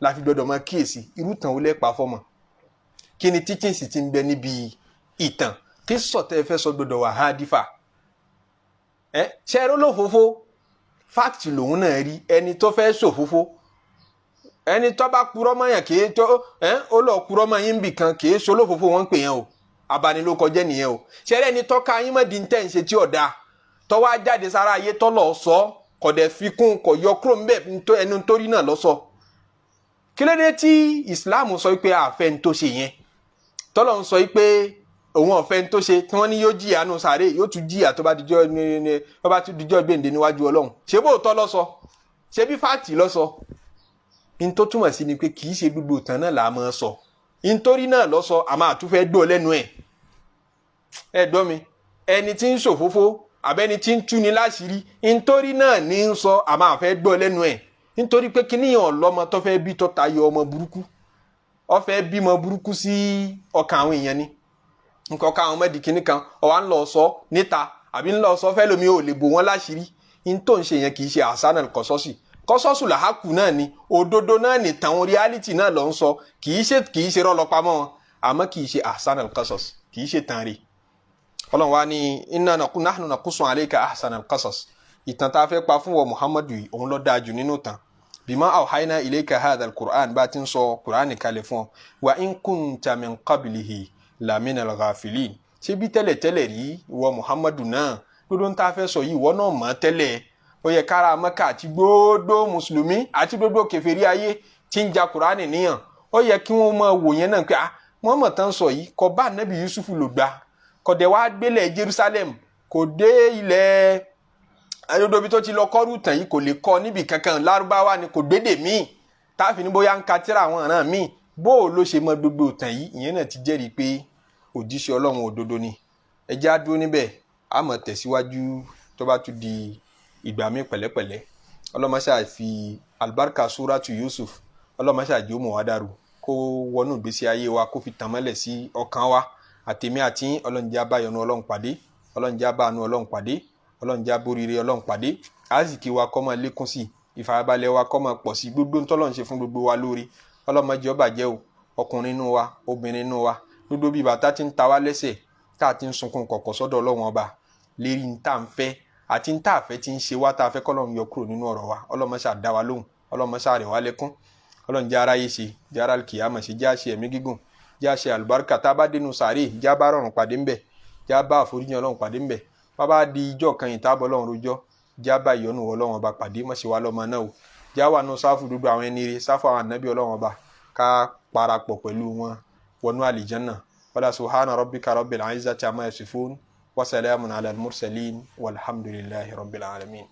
la fi gbọdọ̀ máa kíyèsí irú tàn ó lẹ́pa fọ́mọ kí ni teachings ti ń bẹ níbi ìtàn kí sọ̀tẹ́ fẹ́ sọ gbọdọ̀ wà hádìfà ṣe ẹ̀rọ lófófó fact lòun náà rí ẹni tó fẹ́ ṣòfófó ẹni tó bá purọ́ mọ́ yàn kìí tó ó lọ purọ́ mọ́ yín bì kan kìí ṣe olófófó wọn ń pè yẹn o abanilókọjẹ́ nìyẹn o ṣe ẹ̀rẹ́ ẹni tó ká yín mọ́ di ń tẹ̀ ń ṣe tí ọ̀dà tó wá jáde sára ayé tó lọ sọ kò dẹ̀ fi kún kò yọ kúrò ń bẹ̀ ẹnu torí náà lọ sọ kí ló dé tí Islam sọ pé àfẹ́ ń tó ṣe yẹn tọ́lọ̀ ń sọ pé òun ọ̀fẹ́ ń tó ṣe tí wọ́n ní yóò jìyà nù sàárè yóò tún jìyà tó bá dijọ́ gbèǹde níwájú Ọlọ́run ṣé bóòtọ́ ló sọ ṣé bí fáàtì ló sọ in tó túmọ̀ sí ni pé kì í ṣe gbogbo ìtàn náà là á máa sọ nítorí náà ló sọ àmọ́ àtúfẹ́ gbọ́ lẹ́nu ẹ̀ gbọ́ mi ẹni tí ń ṣòfófó àbẹ́ni tí ń túni láṣìírí nítorí náà ní ń sọ àmọ́ àfẹ́ gbọ́ lẹ́nu ẹ̀ nítorí pé kíníyàn lọ́mọ tó fẹ́ bí tó tayọ ọmọ burúkú ó fẹ́ bímọ burúkú sí ọkàn àwọn èèyàn ni nǹkan ká àwọn ọmọdé kìíní kan ọ̀wá ń lọ sọ níta àbí ń lọ sọ fẹ́ lómi ò lè bò wọ́n láṣìírí in tó ń ṣe yẹn kì í ṣe Hasan al-Qasasi kọ́sọ́sù làákù náà ni òdodo náà ni tàwọn reality náà lọ ń sọ kì í ṣe rọ́lọ́pamọ́ wọn àmọ́ kì í ṣe Hasan al-Qasasi kì í ṣe tàn rí Ọlọ́run wa ní inna nahnu naqussu alayka ahsan al-qasas ìtàn tá a fẹ́ pa fún wa Muhammadu yìí òun ló dáa jù nínú tàn bima awhayna ilayka hadha al-Qur'an bá ti ń sọ Qur'an kalẹ̀ fún ọ wa in kunta min qablihi lamina al-ghafilin ṣé bí tẹ́lẹ̀tẹ́lẹ̀ rí ìwọ Muhammadu náà gbogbo ń ta fẹ́ sọ yìí ìwọ náà mọ̀ tẹ́lẹ̀ ó yẹ kára Mẹ́kà àti gbogbo mùsùlùmí àti gbogbo kèfèrí ayé tí ń ja Kùránì níyàn ó yẹ kí wọ́n máa wò yẹn náà pé Muhammad tán sọ yìí kò bá Nábì Yusuf lò gbà kò dẹ̀ wá gbélé Jerusalem kò dé ilẹ̀ ayédobi tó ti lọ kọ́rù tàn yìí kò lè kọ́ níbi kankan Lárúbáwá ni kò gbédè míì táàfin ní bóyá ń ka tíra àwọn ọ̀ràn míì bó o ló ṣe mọ gbogbo tàn yìí ìyẹn náà ti jẹ́rìí pé òjíṣẹ́ Ọlọ́run òdodo ni ẹ jẹ́ á dúró níbẹ̀ á mọ̀ tẹ̀síwájú tó bá tún di ìgbà mi pẹ̀lẹ́pẹ̀lẹ́ ọlọ́mọṣà fi albarka suratu Yusuf ọlọ́mọṣà jẹ́ ó mọ̀ wá dàrú kó wọnú ìgbésí ayé wa kó fi tàn mọ́lẹ̀ sí ọkàn wa àtèmi àti ọlọ́njẹ́ abáyọnu Ọlọ́run pàdé ọlọ́njẹ́ abáàánú Ọlọ́run pàdé ọlọ́njẹ́ aboríire Ọlọ́run pàdé àzìkí wa kó máa lékún sí ìfàyàbalẹ̀ wa kó máa pọ̀ sí gbogbo ntọ́lọ́run ṣe fún gbogbo wa lórí ọlọ́mọdé ó bàjẹ́ o ọkùnrin inú wa obìnrin inú wa gbogbo bí bàtà ti ń ta wá lẹ́sẹ̀ tá a ti ń sunkún kọ̀kọ̀ sọ́dọ̀ Ọlọ́run ọba lérí ń tà ń fẹ́ àti ń tà fẹ́ ti ń ṣe wá tá a fẹ́ kọ́lọ́run yọ kúrò nínú ọ̀rọ̀ wa Ọlọ́run máa dá wa lóhùn Ọlọ́run máa rẹ̀ wá lẹ́kún Ọlọ́run jẹ́ aráyé ṣe jẹ́ ara kìyàmọ̀ ṣe jẹ́ àṣẹ ẹ̀mí gígùn jẹ́ àṣẹ àlùbáríkà tá a bá dénú sàárè jẹ́ bá rọrùn pàdé ńbẹ̀ jẹ́ bá àforíjì Ọlọ́run pàdé ńbẹ̀ bá bá di ijọ́ kan yìí tábọ̀ Ọlọ́run rojọ́ jẹ́ bá ìyọ́nú Ọlọ́run ọba pàdé mọ̀ ṣe wá lọ́mọ náà o jẹ́ wà nù sáfù dúdú àwọn ẹni rere sáfù àwọn ànábì Ọlọ́run ọba ká parapọ̀ pẹ̀lú wọn wọnú àlìjánná wala subhana rabbika rabbil izzati amma yasifun wa salamun ala al-mursalin walhamdulillahi rabbil alamin.